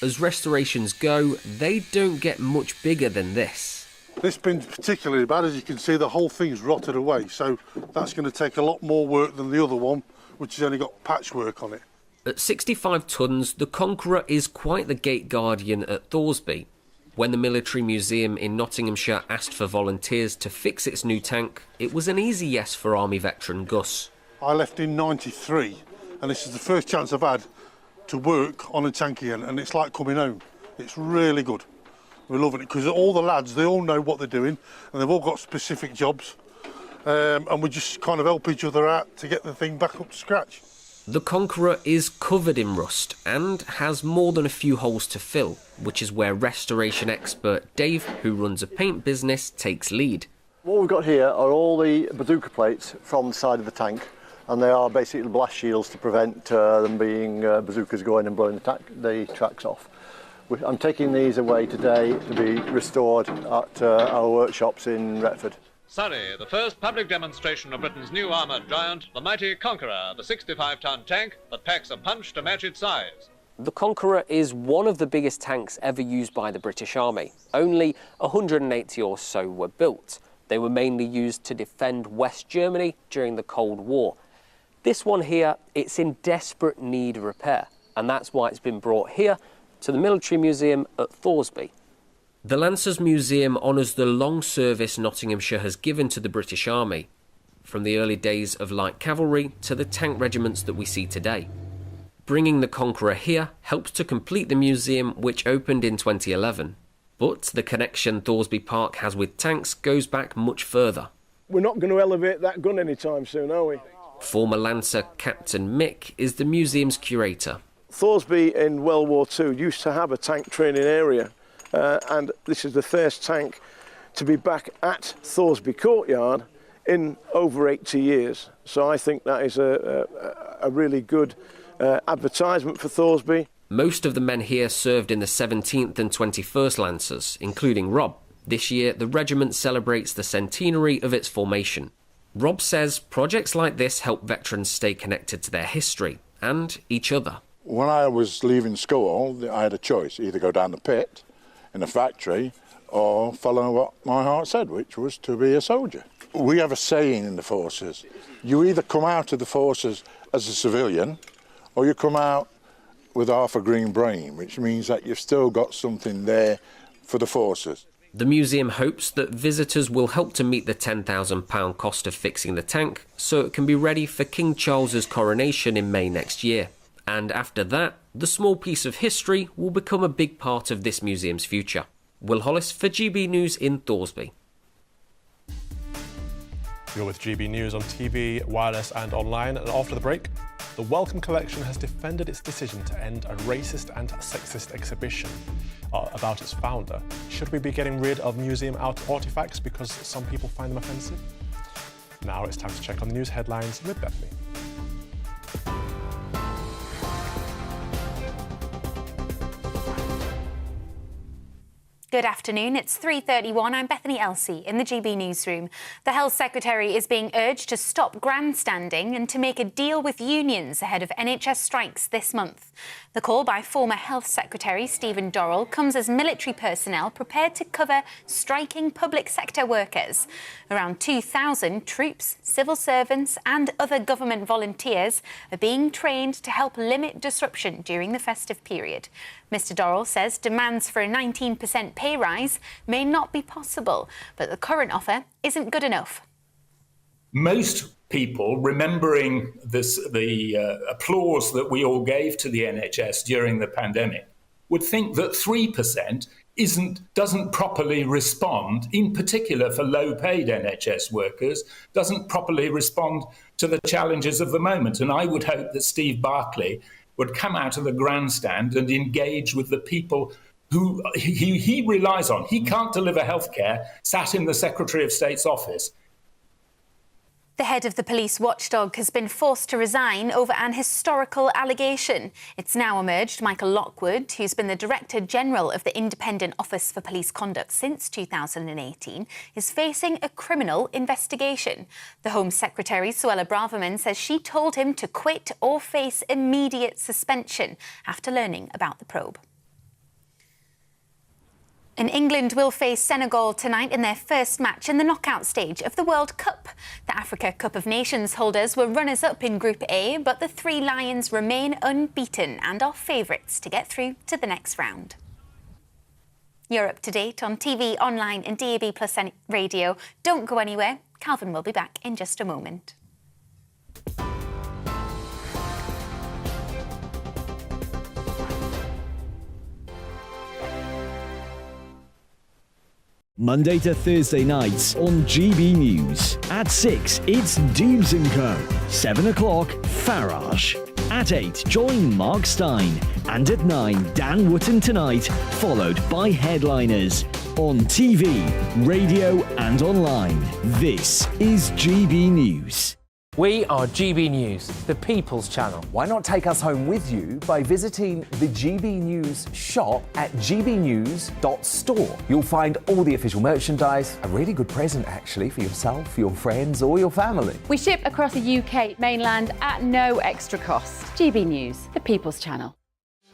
As restorations go, they don't get much bigger than this. This bin's particularly bad. As you can see, the whole thing's rotted away, so that's going to take a lot more work than the other one, which has only got patchwork on it. At 65 tonnes, the Conqueror is quite the gate guardian at Thoresby. When the Military Museum in Nottinghamshire asked for volunteers to fix its new tank, it was an easy yes for Army veteran Gus. I left in '93, and this is the first chance I've had to work on a tank again, and it's like coming home. It's really good. We're loving it because all the lads, they all know what they're doing and they've all got specific jobs, and we just kind of help each other out to get the thing back up to scratch. The Conqueror is covered in rust and has more than a few holes to fill, which is where restoration expert Dave, who runs a paint business, takes lead. What we've got here are all the bazooka plates from the side of the tank, and they are basically blast shields to prevent them being bazookas going and blowing the tracks off. I'm taking these away today to be restored at our workshops in Retford. Surrey, the first public demonstration of Britain's new armoured giant, the mighty Conqueror, the 65-ton tank that packs a punch to match its size. The Conqueror is one of the biggest tanks ever used by the British Army. Only 180 or so were built. They were mainly used to defend West Germany during the Cold War. This one here, it's in desperate need of repair, and that's why it's been brought here to the Military Museum at Thoresby. The Lancers Museum honours the long service Nottinghamshire has given to the British Army, from the early days of light cavalry to the tank regiments that we see today. Bringing the Conqueror here helps to complete the museum, which opened in 2011. But the connection Thoresby Park has with tanks goes back much further. We're not going to elevate that gun anytime soon, are we? Former Lancer Captain Mick is the museum's curator. Thoresby in World War II used to have a tank training area, and this is the first tank to be back at Thoresby Courtyard in over 80 years. So I think that is a really good advertisement for Thoresby. Most of the men here served in the 17th and 21st Lancers, including Rob. This year, the regiment celebrates the centenary of its formation. Rob says projects like this help veterans stay connected to their history and each other. When I was leaving school, I had a choice, either go down the pit in a factory or follow what my heart said, which was to be a soldier. We have a saying in the forces, you either come out of the forces as a civilian or you come out with half a green brain, which means that you've still got something there for the forces. The museum hopes that visitors will help to meet the £10,000 cost of fixing the tank so it can be ready for King Charles's coronation in May next year. And after that, the small piece of history will become a big part of this museum's future. Will Hollis for GB News in Thoresby. You're with GB News on TV, wireless and online. And after the break, the Wellcome Collection has defended its decision to end a racist and sexist exhibition about its founder. Should we be getting rid of museum artifacts because some people find them offensive? Now it's time to check on the news headlines with Bethany. Good afternoon, it's 3:31. I'm Bethany Elsey in the GB Newsroom. The Health Secretary is being urged to stop grandstanding and to make a deal with unions ahead of NHS strikes this month. The call by former Health Secretary Stephen Dorrell comes as military personnel prepared to cover striking public sector workers. Around 2,000 troops, civil servants and other government volunteers are being trained to help limit disruption during the festive period. Mr Dorrell says demands for a 19% pay rise may not be possible, but the current offer isn't good enough. Most people, remembering the applause that we all gave to the NHS during the pandemic, would think that 3% doesn't properly respond, in particular for low-paid NHS workers, doesn't properly respond to the challenges of the moment. And I would hope that Steve Barclay would come out of the grandstand and engage with the people who he relies on. He can't deliver healthcare sat in the Secretary of State's office. The head of the police watchdog has been forced to resign over an historical allegation. It's now emerged Michael Lockwood, who's been the Director General of the Independent Office for Police Conduct since 2018, is facing a criminal investigation. The Home Secretary, Suella Braverman, says she told him to quit or face immediate suspension after learning about the probe. And England will face Senegal tonight in their first match in the knockout stage of the World Cup. The Africa Cup of Nations holders were runners-up in Group A, but the Three Lions remain unbeaten and are favourites to get through to the next round. You're up to date on TV, online and DAB+ radio. Don't go anywhere. Calvin will be back in just a moment. Monday to Thursday nights on GB News. At 6, it's Dubes & Co. 7 o'clock, Farage. At 8, join Mark Stein. And at 9, Dan Wootton Tonight, followed by Headliners. On TV, radio and online. This is GB News. We are GB News, the People's Channel. Why not take us home with you by visiting the GB News shop at gbnews.store. You'll find all the official merchandise, a really good present actually for yourself, your friends or your family. We ship across the UK mainland at no extra cost. GB News, the People's Channel.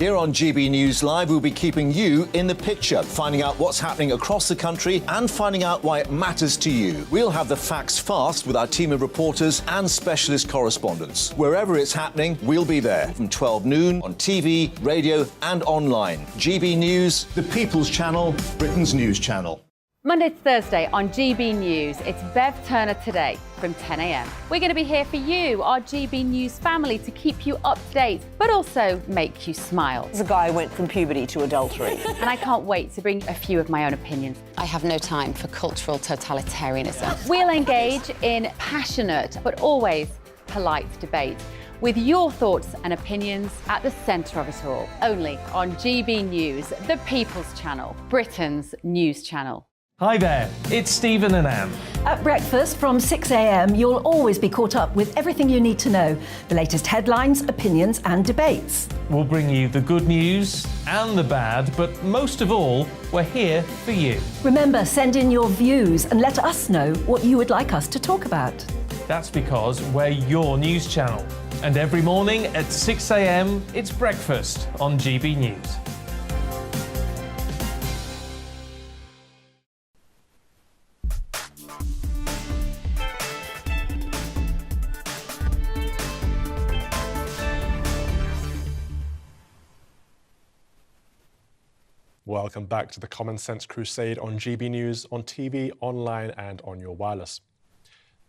Here on GB News Live, we'll be keeping you in the picture, finding out what's happening across the country and finding out why it matters to you. We'll have the facts fast with our team of reporters and specialist correspondents. Wherever it's happening, we'll be there from 12 noon on TV, radio and online. GB News, the People's Channel, Britain's news channel. Monday to Thursday on GB News, it's Bev Turner Today from 10 a.m. We're going to be here for you, our GB News family, to keep you up to date, but also make you smile. The guy went from puberty to adultery. And I can't wait to bring a few of my own opinions. I have no time for cultural totalitarianism. We'll engage in passionate, but always polite debate, with your thoughts and opinions at the centre of it all. Only on GB News, the People's Channel, Britain's news channel. Hi there, it's Stephen and Anne. At breakfast from 6 a.m, you'll always be caught up with everything you need to know, the latest headlines, opinions and debates. We'll bring you the good news and the bad, but most of all, we're here for you. Remember, send in your views and let us know what you would like us to talk about. That's because we're your news channel. And every morning at 6 a.m, it's breakfast on GB News. Welcome back to the Common Sense Crusade on GB News, on TV, online and on your wireless.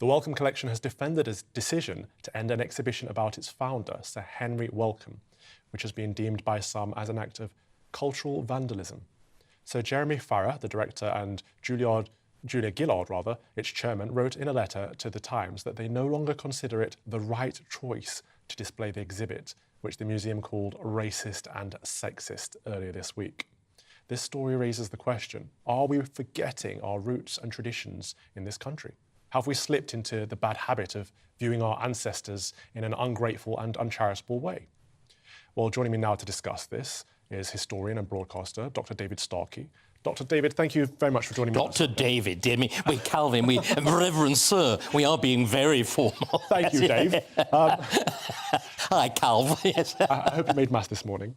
The Wellcome Collection has defended its decision to end an exhibition about its founder, Sir Henry Wellcome, which has been deemed by some as an act of cultural vandalism. Sir Jeremy Farrar, the director, and Julia Gillard, its chairman, wrote in a letter to The Times that they no longer consider it the right choice to display the exhibit, which the museum called racist and sexist earlier this week. This story raises the question, are we forgetting our roots and traditions in this country? Have we slipped into the bad habit of viewing our ancestors in an ungrateful and uncharitable way? Well, joining me now to discuss this is historian and broadcaster, Dr. David Starkey. Dr. David, thank you very much for joining me. Dr. David, dear me, we Calvin, we Reverend Sir, we are being very formal. Thank you, Dave. Hi, Calvin. Yes. I hope you made mass this morning.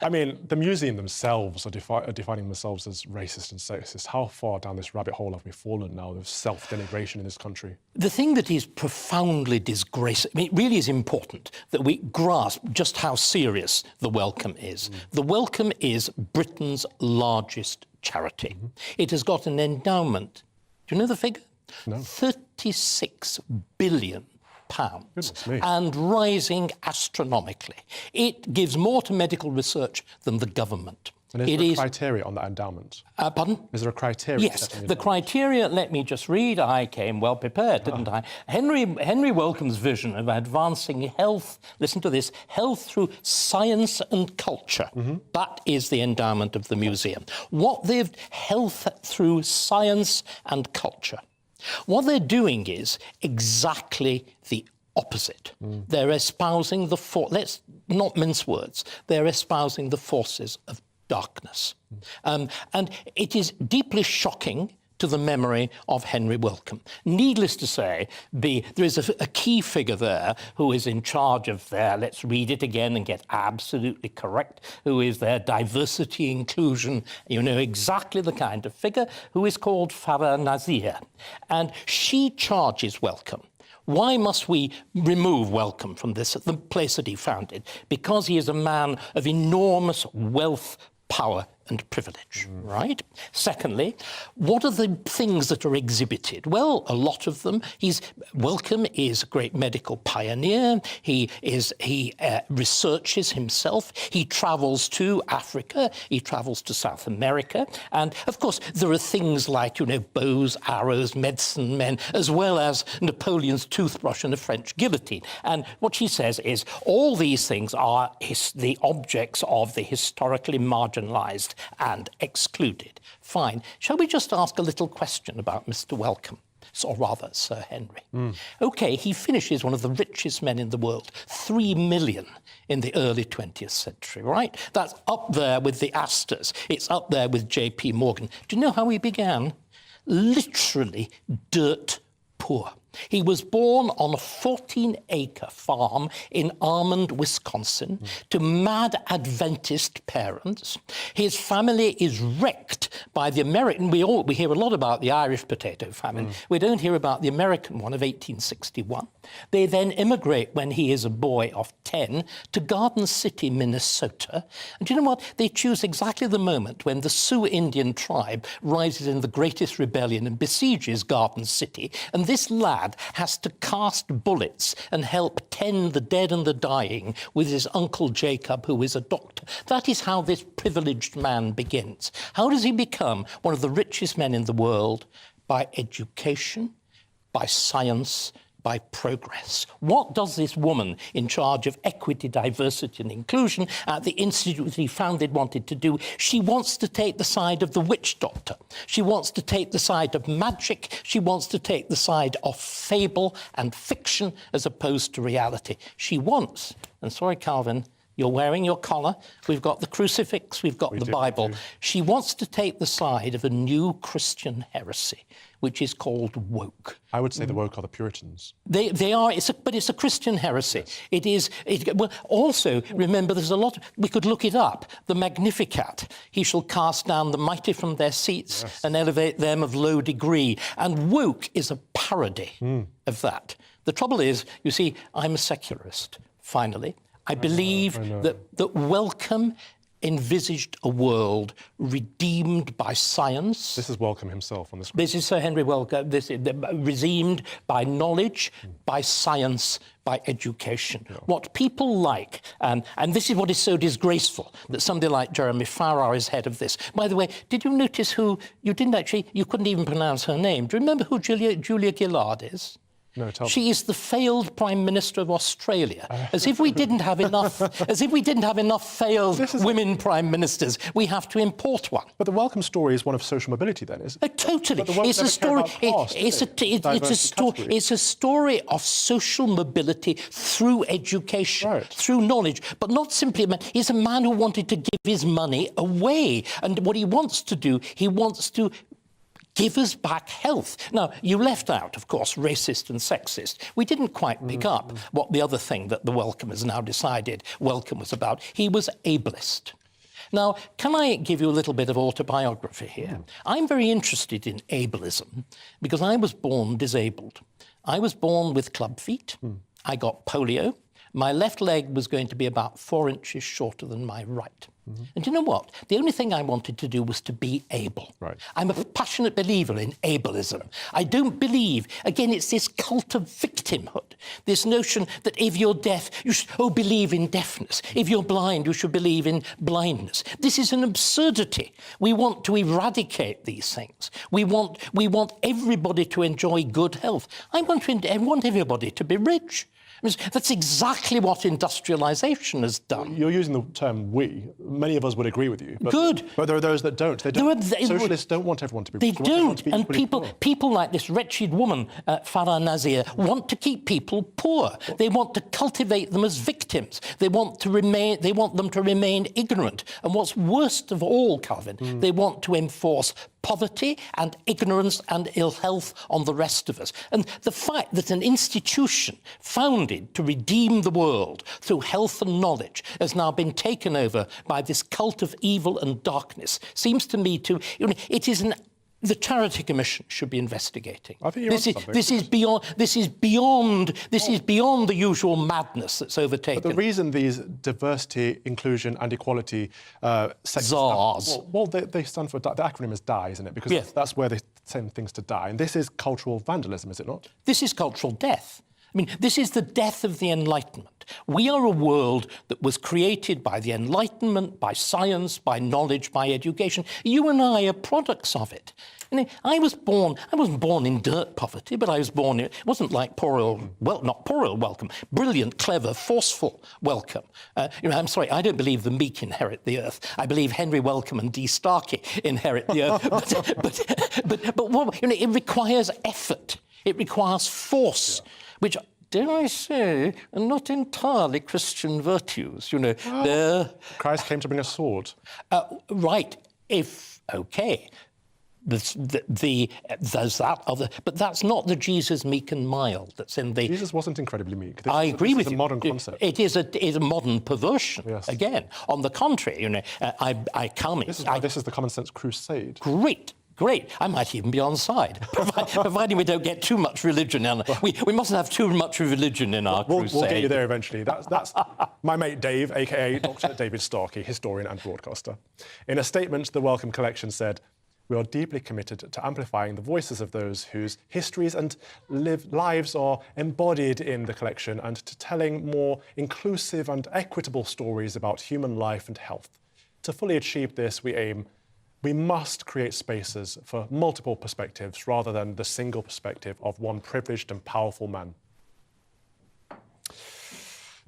I mean, the museum themselves are defining themselves as racist and sexist. How far down this rabbit hole have we fallen now of self-denigration in this country? The thing that is profoundly disgraceful, I mean, it really is important that we grasp just how serious the Wellcome is. The Wellcome is Britain's largest charity. It has got an endowment. Do you know the figure? No. £36 billion. And rising astronomically. It gives more to medical research than the government. And is there a criteria on that endowment? Pardon? Is there a criteria? Yes, the criteria, let me just read. I came well prepared, didn't I? Henry Wellcome's vision of advancing health, listen to this, health through science and culture. That is the endowment of the museum. Health through science and culture. What they're doing is exactly the opposite. They're espousing let's not mince words, they're espousing the forces of darkness. And it is deeply shocking to the memory of Henry Wellcome. Needless to say, there is a key figure there who is in charge of let's read it again and get absolutely correct, who is their diversity, inclusion, you know exactly the kind of figure, who is called Farah Nazir. And she charges Wellcome. Why must we remove Wellcome from the place that he founded? Because he is a man of enormous wealth, power and privilege, right? Secondly, what are the things that are exhibited? Well, a lot of them. Wellcome is a great medical pioneer. He researches himself. He travels to Africa. He travels to South America. And, of course, there are things like, bows, arrows, medicine men, as well as Napoleon's toothbrush and a French guillotine. And what she says is all these things are the objects of the historically marginalised and excluded. Fine. Shall we just ask a little question about Mr. Wellcome? Or rather, Sir Henry. OK, he finishes one of the richest men in the world, 3 million in the early 20th century, right? That's up there with the Astors. It's up there with J.P. Morgan. Do you know how he began? Literally dirt poor. He was born on a 14-acre farm in Almond, Wisconsin, to mad Adventist parents. His family is wrecked by the American... We hear a lot about the Irish potato famine. We don't hear about the American one of 1861. They then immigrate when he is a boy of 10 to Garden City, Minnesota. And do you know what? They choose exactly the moment when the Sioux Indian tribe rises in the greatest rebellion and besieges Garden City. And this lad has to cast bullets and help tend the dead and the dying with his uncle Jacob, who is a doctor. That is how this privileged man begins. How does he become one of the richest men in the world? By education, by science, by progress. What does this woman in charge of equity, diversity and inclusion at the institute he founded wanted to do? She wants to take the side of the witch doctor. She wants to take the side of magic. She wants to take the side of fable and fiction as opposed to reality. She wants, and sorry, Calvin, you're wearing your collar. We've got the crucifix. We've got the Bible. She wants to take the side of a new Christian heresy, which is called woke. I would say the woke are the Puritans. They are, but it's a Christian heresy. Yes. Well, also, remember, there's a lot, we could look it up. The Magnificat, he shall cast down the mighty from their seats and elevate them of low degree. And woke is a parody of that. The trouble is, you see, I'm a secularist, finally. I believe that Wellcome envisaged a world redeemed by science. This is Wellcome himself on the screen. This is Sir Henry Wellcome. This is redeemed by knowledge, by science, by education. Yeah. What people like, and this is what is so disgraceful, that somebody like Jeremy Farrar is head of this. By the way, did you notice who, you couldn't even pronounce her name. Do you remember who Julia Gillard is? No, tell me. She is the failed Prime Minister of Australia. As if we didn't have enough, failed women Prime Ministers, we have to import one. But the Wellcome story is one of social mobility, then, isn't it? Totally. It's a story. It's a story of social mobility through education, through knowledge, but not simply. He's a man who wanted to give his money away, and what he wants to do, he wants to give us back health. Now, you left out, of course, racist and sexist. We didn't quite pick up what the other thing that the Wellcome has now decided Wellcome was about. He was ableist. Now, can I give you a little bit of autobiography here? I'm very interested in ableism because I was born disabled. I was born with club feet. I got polio. My left leg was going to be about 4 inches shorter than my right. And you know what? The only thing I wanted to do was to be able. I'm a passionate believer in ableism. I don't believe, again, it's this cult of victimhood, this notion that if you're deaf, you should believe in deafness. If you're blind, you should believe in blindness. This is an absurdity. We want to eradicate these things. We want everybody to enjoy good health. I want everybody to be rich. That's exactly what industrialisation has done. You're using the term "we." Many of us would agree with you. But, Good. But there are those that don't. Socialists don't want everyone to be. They don't. And people like this wretched woman, Farah Nazir, want to keep people poor. They want to cultivate them as victims. They want them to remain ignorant. And what's worst of all, Calvin, they want to enforce poverty and ignorance and ill health on the rest of us. And the fact that an institution founded to redeem the world through health and knowledge has now been taken over by this cult of evil and darkness seems to me to... The Charity Commission should be investigating. I think this is beyond the usual madness that's overtaken. But the reason these diversity, inclusion, and equality ZARs. They stand for the acronym is DIE, isn't it? Because that's where they send things to die. And this is cultural vandalism, is it not? This is cultural death. I mean, this is the death of the Enlightenment. We are a world that was created by the Enlightenment, by science, by knowledge, by education. You and I are products of it. I wasn't born in dirt poverty, but I was born, it wasn't like not poor old Wellcome, brilliant, clever, forceful Wellcome. I'm sorry, I don't believe the meek inherit the earth. I believe Henry Wellcome and D. Starkey inherit the earth. but it requires effort. It requires force, which, dare I say, are not entirely Christian virtues. Christ came to bring a sword. Right, okay. there's that other, but that's not the Jesus meek and mild that's in the... Jesus wasn't incredibly meek. I agree with you. It's a modern concept. It is a modern perversion, again. On the contrary, you know, I come... This is the common sense crusade. Great. I might even be on side, providing we don't get too much religion. We mustn't have too much religion in our crusade. We'll get you there eventually. That's my mate Dave, a.k.a. Dr. David Starkey, historian and broadcaster. In a statement, the Wellcome Collection said, "We are deeply committed to amplifying the voices of those whose histories and lives are embodied in the collection and to telling more inclusive and equitable stories about human life and health. To fully achieve this, we must create spaces for multiple perspectives rather than the single perspective of one privileged and powerful man."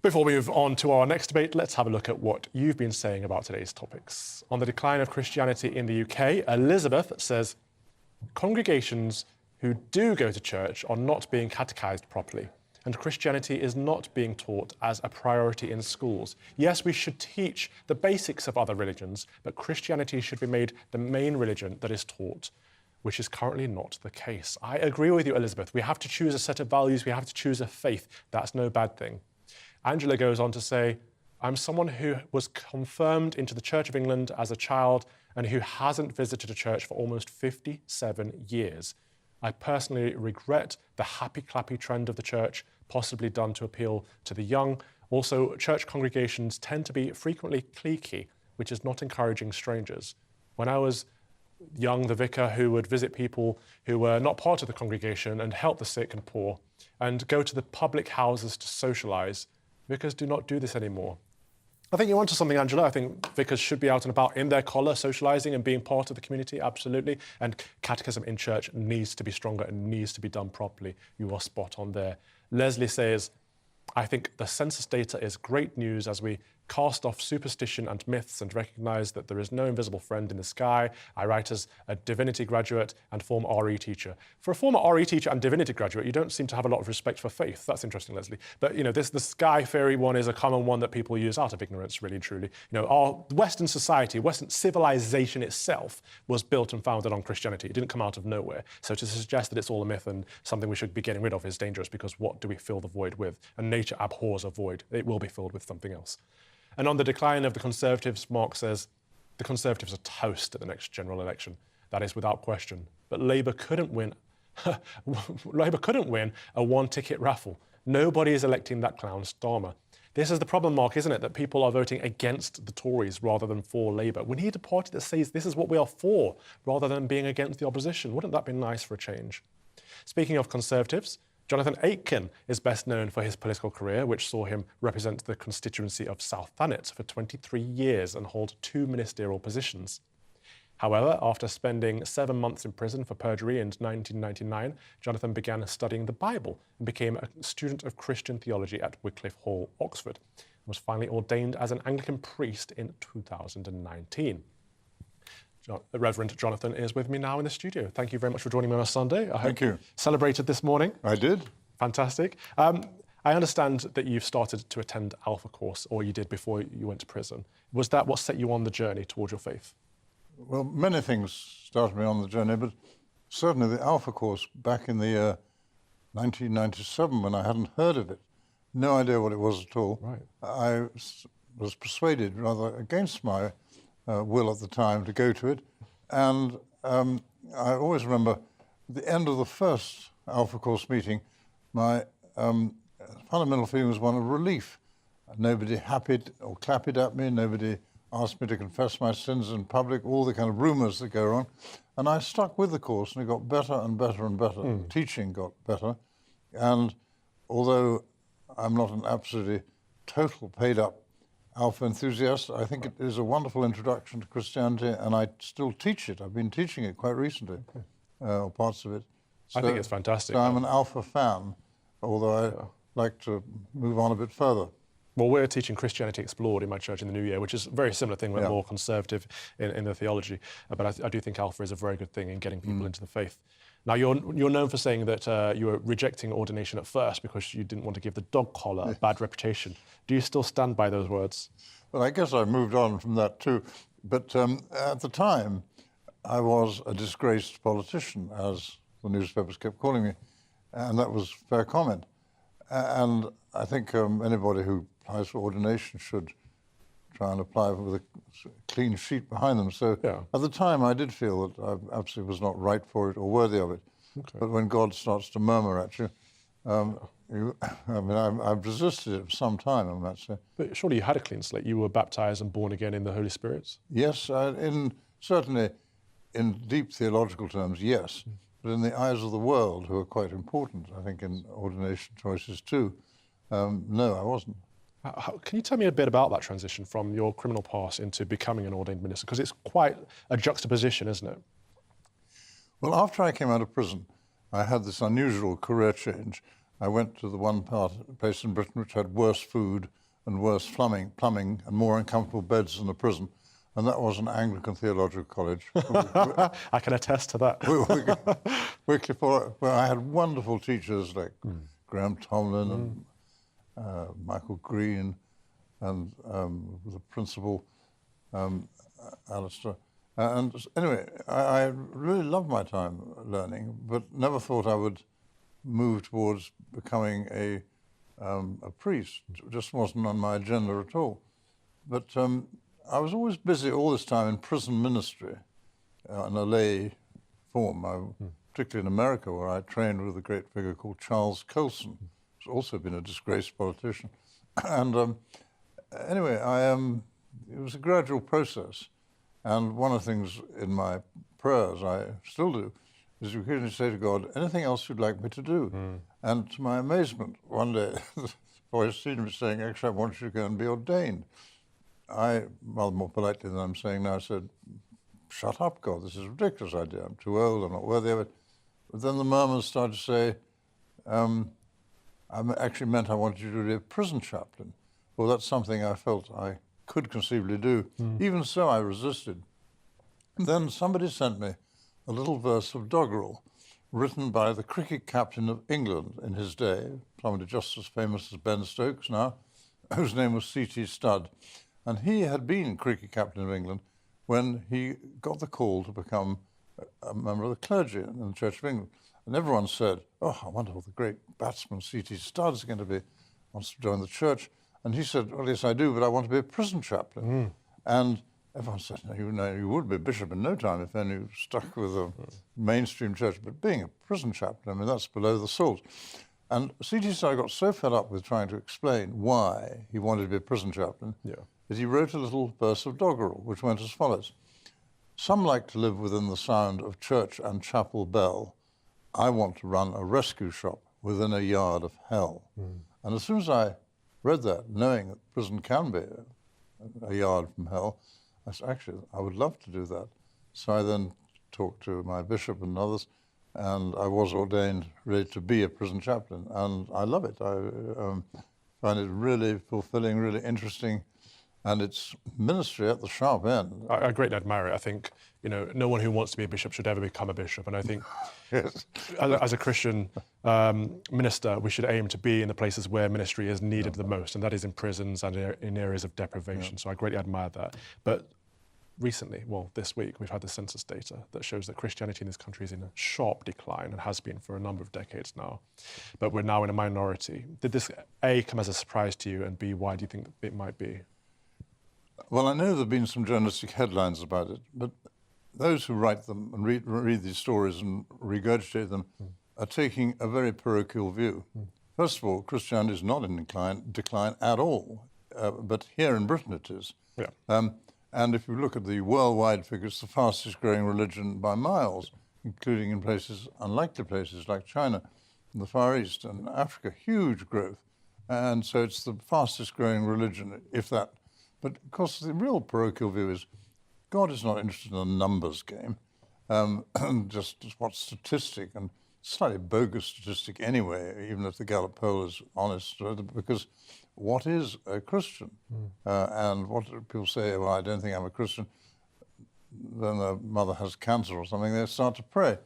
Before we move on to our next debate, let's have a look at what you've been saying about today's topics. On the decline of Christianity in the UK, Elizabeth says, "Congregations who do go to church are not being catechized properly, and Christianity is not being taught as a priority in schools. Yes, we should teach the basics of other religions, but Christianity should be made the main religion that is taught, which is currently not the case." I agree with you, Elizabeth. We have to choose a set of values. We have to choose a faith. That's no bad thing. Angela goes on to say, "I'm someone who was confirmed into the Church of England as a child and who hasn't visited a church for almost 57 years. I personally regret the happy-clappy trend of the church, possibly done to appeal to the young. Also, church congregations tend to be frequently cliquey, which is not encouraging strangers. When I was young, the vicar who would visit people who were not part of the congregation and help the sick and poor and go to the public houses to socialise. Vicars do not do this anymore." I think you're onto something, Angela. I think vicars should be out and about in their collar, socialising and being part of the community, absolutely. And catechism in church needs to be stronger and needs to be done properly. You are spot on there. Leslie says, "I think the census data is great news as we cast off superstition and myths and recognise that there is no invisible friend in the sky. I write as a divinity graduate and former RE teacher." For a former RE teacher and divinity graduate, you don't seem to have a lot of respect for faith. That's interesting, Leslie. But, you know, the sky fairy one is a common one that people use out of ignorance, really and truly. You know, our Western society, Western civilization itself was built and founded on Christianity. It didn't come out of nowhere. So to suggest that it's all a myth and something we should be getting rid of is dangerous, because what do we fill the void with? And nature abhors a void. It will be filled with something else. And on the decline of the Conservatives, Mark says, "The Conservatives are toast at the next general election. That is without question. But Labour couldn't win. Labour couldn't win a one-ticket raffle. Nobody is electing that clown Starmer." This is the problem, Mark, isn't it? That people are voting against the Tories rather than for Labour. We need a party that says this is what we are for, rather than being against the opposition. Wouldn't that be nice for a change? Speaking of Conservatives, Jonathan Aitken is best known for his political career, which saw him represent the constituency of South Thanet for 23 years and hold 2 ministerial positions. However, after spending 7 months in prison for perjury in 1999, Jonathan began studying the Bible and became a student of Christian theology at Wycliffe Hall, Oxford, and was finally ordained as an Anglican priest in 2019. Reverend Jonathan is with me now in the studio. Thank you very much for joining me on a Sunday. I hope you celebrated this morning. I did. Fantastic. I understand that you've started to attend Alpha course, or you did before you went to prison. Was that what set you on the journey towards your faith? Well, many things started me on the journey, but certainly the Alpha course back in the year 1997, when I hadn't heard of it, no idea what it was at all. Right. I was persuaded, rather against my will at the time, to go to it. And I always remember at the end of the first Alpha course meeting, my fundamental feeling was one of relief. Nobody happy or clapped at me, nobody asked me to confess my sins in public, all the kind of rumours that go on. And I stuck with the course, and it got better and better and better. The teaching got better. And although I'm not an absolutely total paid-up Alpha enthusiast, I think it is a wonderful introduction to Christianity, and I still teach it. I've been teaching it quite recently, or parts of it. So, I think it's fantastic. So I'm an Alpha fan, although I like to move on a bit further. Well, we're teaching Christianity Explored in my church in the new year, which is a very similar thing. We're more conservative in the theology. But I do think Alpha is a very good thing in getting people into the faith. Now, you're known for saying that you were rejecting ordination at first because you didn't want to give the dog collar a bad reputation. Do you still stand by those words? Well, I guess I moved on from that too. But at the time, I was a disgraced politician, as the newspapers kept calling me, and that was fair comment. And I think anybody who applies for ordination should try and apply with a clean sheet behind them. So at the time, I did feel that I absolutely was not right for it or worthy of it. Okay. But when God starts to murmur at you, I've resisted it for some time, I might say. But surely you had a clean slate. You were baptized and born again in the Holy Spirit? Yes, certainly in deep theological terms, yes. But in the eyes of the world, who are quite important, I think, in ordination choices too, no, I wasn't. Can you tell me a bit about that transition from your criminal past into becoming an ordained minister? Because it's quite a juxtaposition, isn't it? Well, after I came out of prison, I had this unusual career change. I went to the one place in Britain which had worse food and worse plumbing and more uncomfortable beds than the prison, and that was an Anglican theological college. I can attest to that. Where I had wonderful teachers like Graham Tomlin and Michael Green and the principal, Alistair. And anyway, I really loved my time learning, but never thought I would move towards becoming a priest. It just wasn't on my agenda at all. But I was always busy all this time in prison ministry in a lay form, particularly in America, where I trained with a great figure called Charles Colson, who's also been a disgraced politician. And anyway, it was a gradual process. And one of the things in my prayers, I still do, is you occasionally say to God, anything else you'd like me to do? And to my amazement, one day, the voice seemed to be saying, actually, I want you to go and be ordained. I, rather more politely than I'm saying now, said, shut up, God, this is a ridiculous idea. I'm too old, I'm not worthy of it. But then the murmurs started to say, I actually meant I wanted you to be a prison chaplain. Well, that's something I felt I could conceivably do. Even so, I resisted. Then somebody sent me a little verse of doggerel written by the cricket captain of England in his day, somebody just as famous as Ben Stokes now, whose name was C.T. Studd. And he had been cricket captain of England when he got the call to become a member of the clergy in the Church of England. And everyone said, oh, I wonder what the great batsman C.T. Studd is going to be, wants to join the church. And he said, well, yes, I do, but I want to be a prison chaplain. And everyone said, no, you would be a bishop in no time if only you stuck with a mainstream church. But being a prison chaplain, I mean, that's below the salt. And C.T. Studd got so fed up with trying to explain why he wanted to be a prison chaplain that he wrote a little verse of doggerel, which went as follows. Some like to live within the sound of church and chapel bell. I want to run a rescue shop within a yard of hell. And as soon as I read that, knowing that prison can be a yard from hell, I said, actually, I would love to do that. So I then talked to my bishop and others, and I was ordained really to be a prison chaplain, and I love it. I find it really fulfilling, really interesting, and it's ministry at the sharp end. I greatly admire it. I think, no one who wants to be a bishop should ever become a bishop. And I think as a Christian minister, we should aim to be in the places where ministry is needed the most, and that is in prisons and in areas of deprivation. So I greatly admire that. But recently, well, this week, we've had the census data that shows that Christianity in this country is in a sharp decline and has been for a number of decades now. But we're now in a minority. Did this, A, come as a surprise to you, and B, why do you think it might be? Well, I know there have been some journalistic headlines about it, but those who write them and read these stories and regurgitate them are taking a very parochial view. First of all, Christianity is not in decline at all, but here in Britain it is. And if you look at the worldwide figures, the fastest growing religion by miles, including in places, unlikely places like China and the Far East and Africa, huge growth. And so it's the fastest growing religion, if that. But of course, the real parochial view is God is not interested in a numbers game, just what statistic, and slightly bogus statistic anyway, even if the Gallup poll is honest, because what is a Christian? And what do people say, well, I don't think I'm a Christian, then their mother has cancer or something, they start to pray.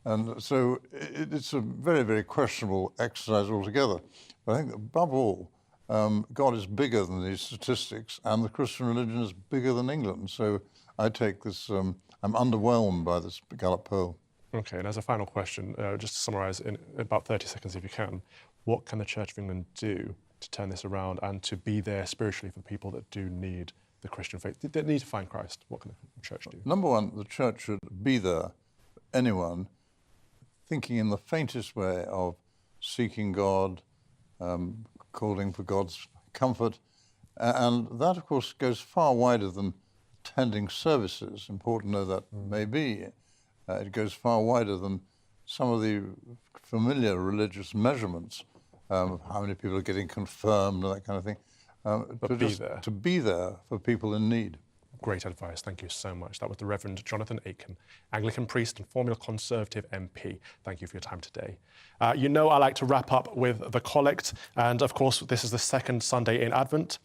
And so it's a very, very questionable exercise altogether. But I think above all, God is bigger than these statistics, and the Christian religion is bigger than England. So I take this, I'm underwhelmed by this Gallup poll. OK, and as a final question, just to summarise in about 30 seconds if you can, what can the Church of England do to turn this around and to be there spiritually for people that do need the Christian faith, that need to find Christ? What can the Church do? Number one, the Church should be there for anyone thinking in the faintest way of seeking God, calling for God's comfort. And that, of course, goes far wider than attending services, important though that may be. It goes far wider than some of the familiar religious measurements of how many people are getting confirmed and that kind of thing. To be there for people in need. Great advice. Thank you so much. That was the Reverend Jonathan Aitken, Anglican priest and former Conservative MP. Thank you for your time today. You know I like to wrap up with the Collect, and of course this is the second Sunday in Advent.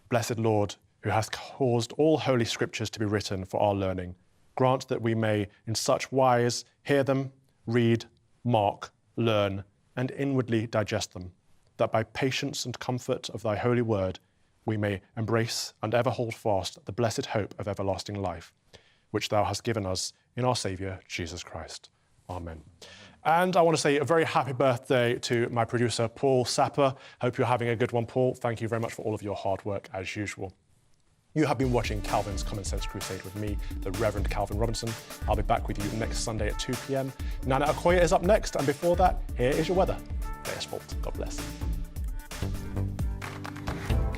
Blessed Lord, who hast caused all holy scriptures to be written for our learning, grant that we may in such wise hear them, read, mark, learn, and inwardly digest them, that by patience and comfort of thy holy word we may embrace and ever hold fast the blessed hope of everlasting life, which thou hast given us in our Saviour, Jesus Christ. Amen. And I want to say a very happy birthday to my producer, Paul Sapper. Hope you're having a good one, Paul. Thank you very much for all of your hard work, as usual. You have been watching Calvin's Common Sense Crusade with me, the Reverend Calvin Robinson. I'll be back with you next Sunday at 2 p.m. Nana Okoye is up next, and before that, here is your weather. There's fault. God bless.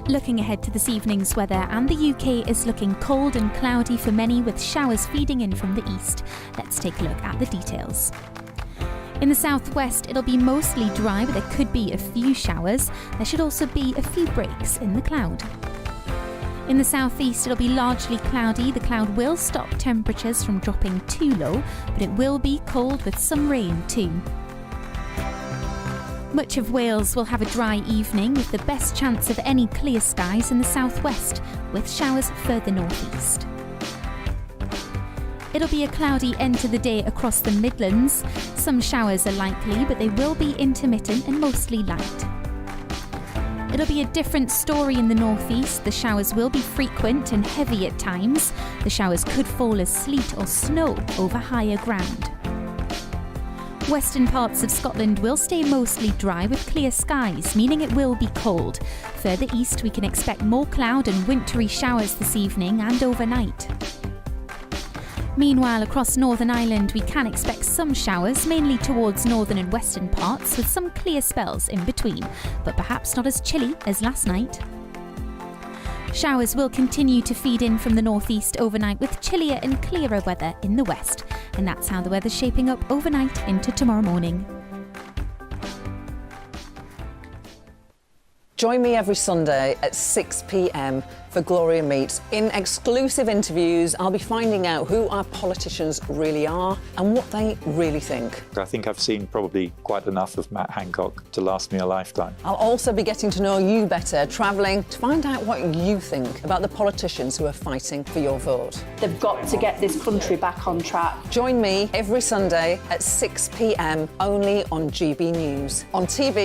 Looking ahead to this evening's weather, and the UK is looking cold and cloudy for many, with showers feeding in from the east. Let's take a look at the details. In the southwest, it'll be mostly dry, but there could be a few showers. There should also be a few breaks in the cloud. In the southeast, it'll be largely cloudy. The cloud will stop temperatures from dropping too low, but it will be cold with some rain too. Much of Wales will have a dry evening, with the best chance of any clear skies in the southwest, with showers further northeast. It'll be a cloudy end to the day across the Midlands. Some showers are likely, but they will be intermittent and mostly light. It'll be a different story in the northeast. The showers will be frequent and heavy at times. The showers could fall as sleet or snow over higher ground. Western parts of Scotland will stay mostly dry with clear skies, meaning it will be cold. Further east, we can expect more cloud and wintry showers this evening and overnight. Meanwhile, across Northern Ireland, we can expect some showers, mainly towards northern and western parts, with some clear spells in between, but perhaps not as chilly as last night. Showers will continue to feed in from the northeast overnight, with chillier and clearer weather in the west. And that's how the weather's shaping up overnight into tomorrow morning. Join me every Sunday at 6 p.m. for Gloria Meets. In exclusive interviews, I'll be finding out who our politicians really are and what they really think. I think I've seen probably quite enough of Matt Hancock to last me a lifetime. I'll also be getting to know you better, travelling to find out what you think about the politicians who are fighting for your vote. They've got to get this country back on track. Join me every Sunday at 6 p.m. only on GB News. On TV,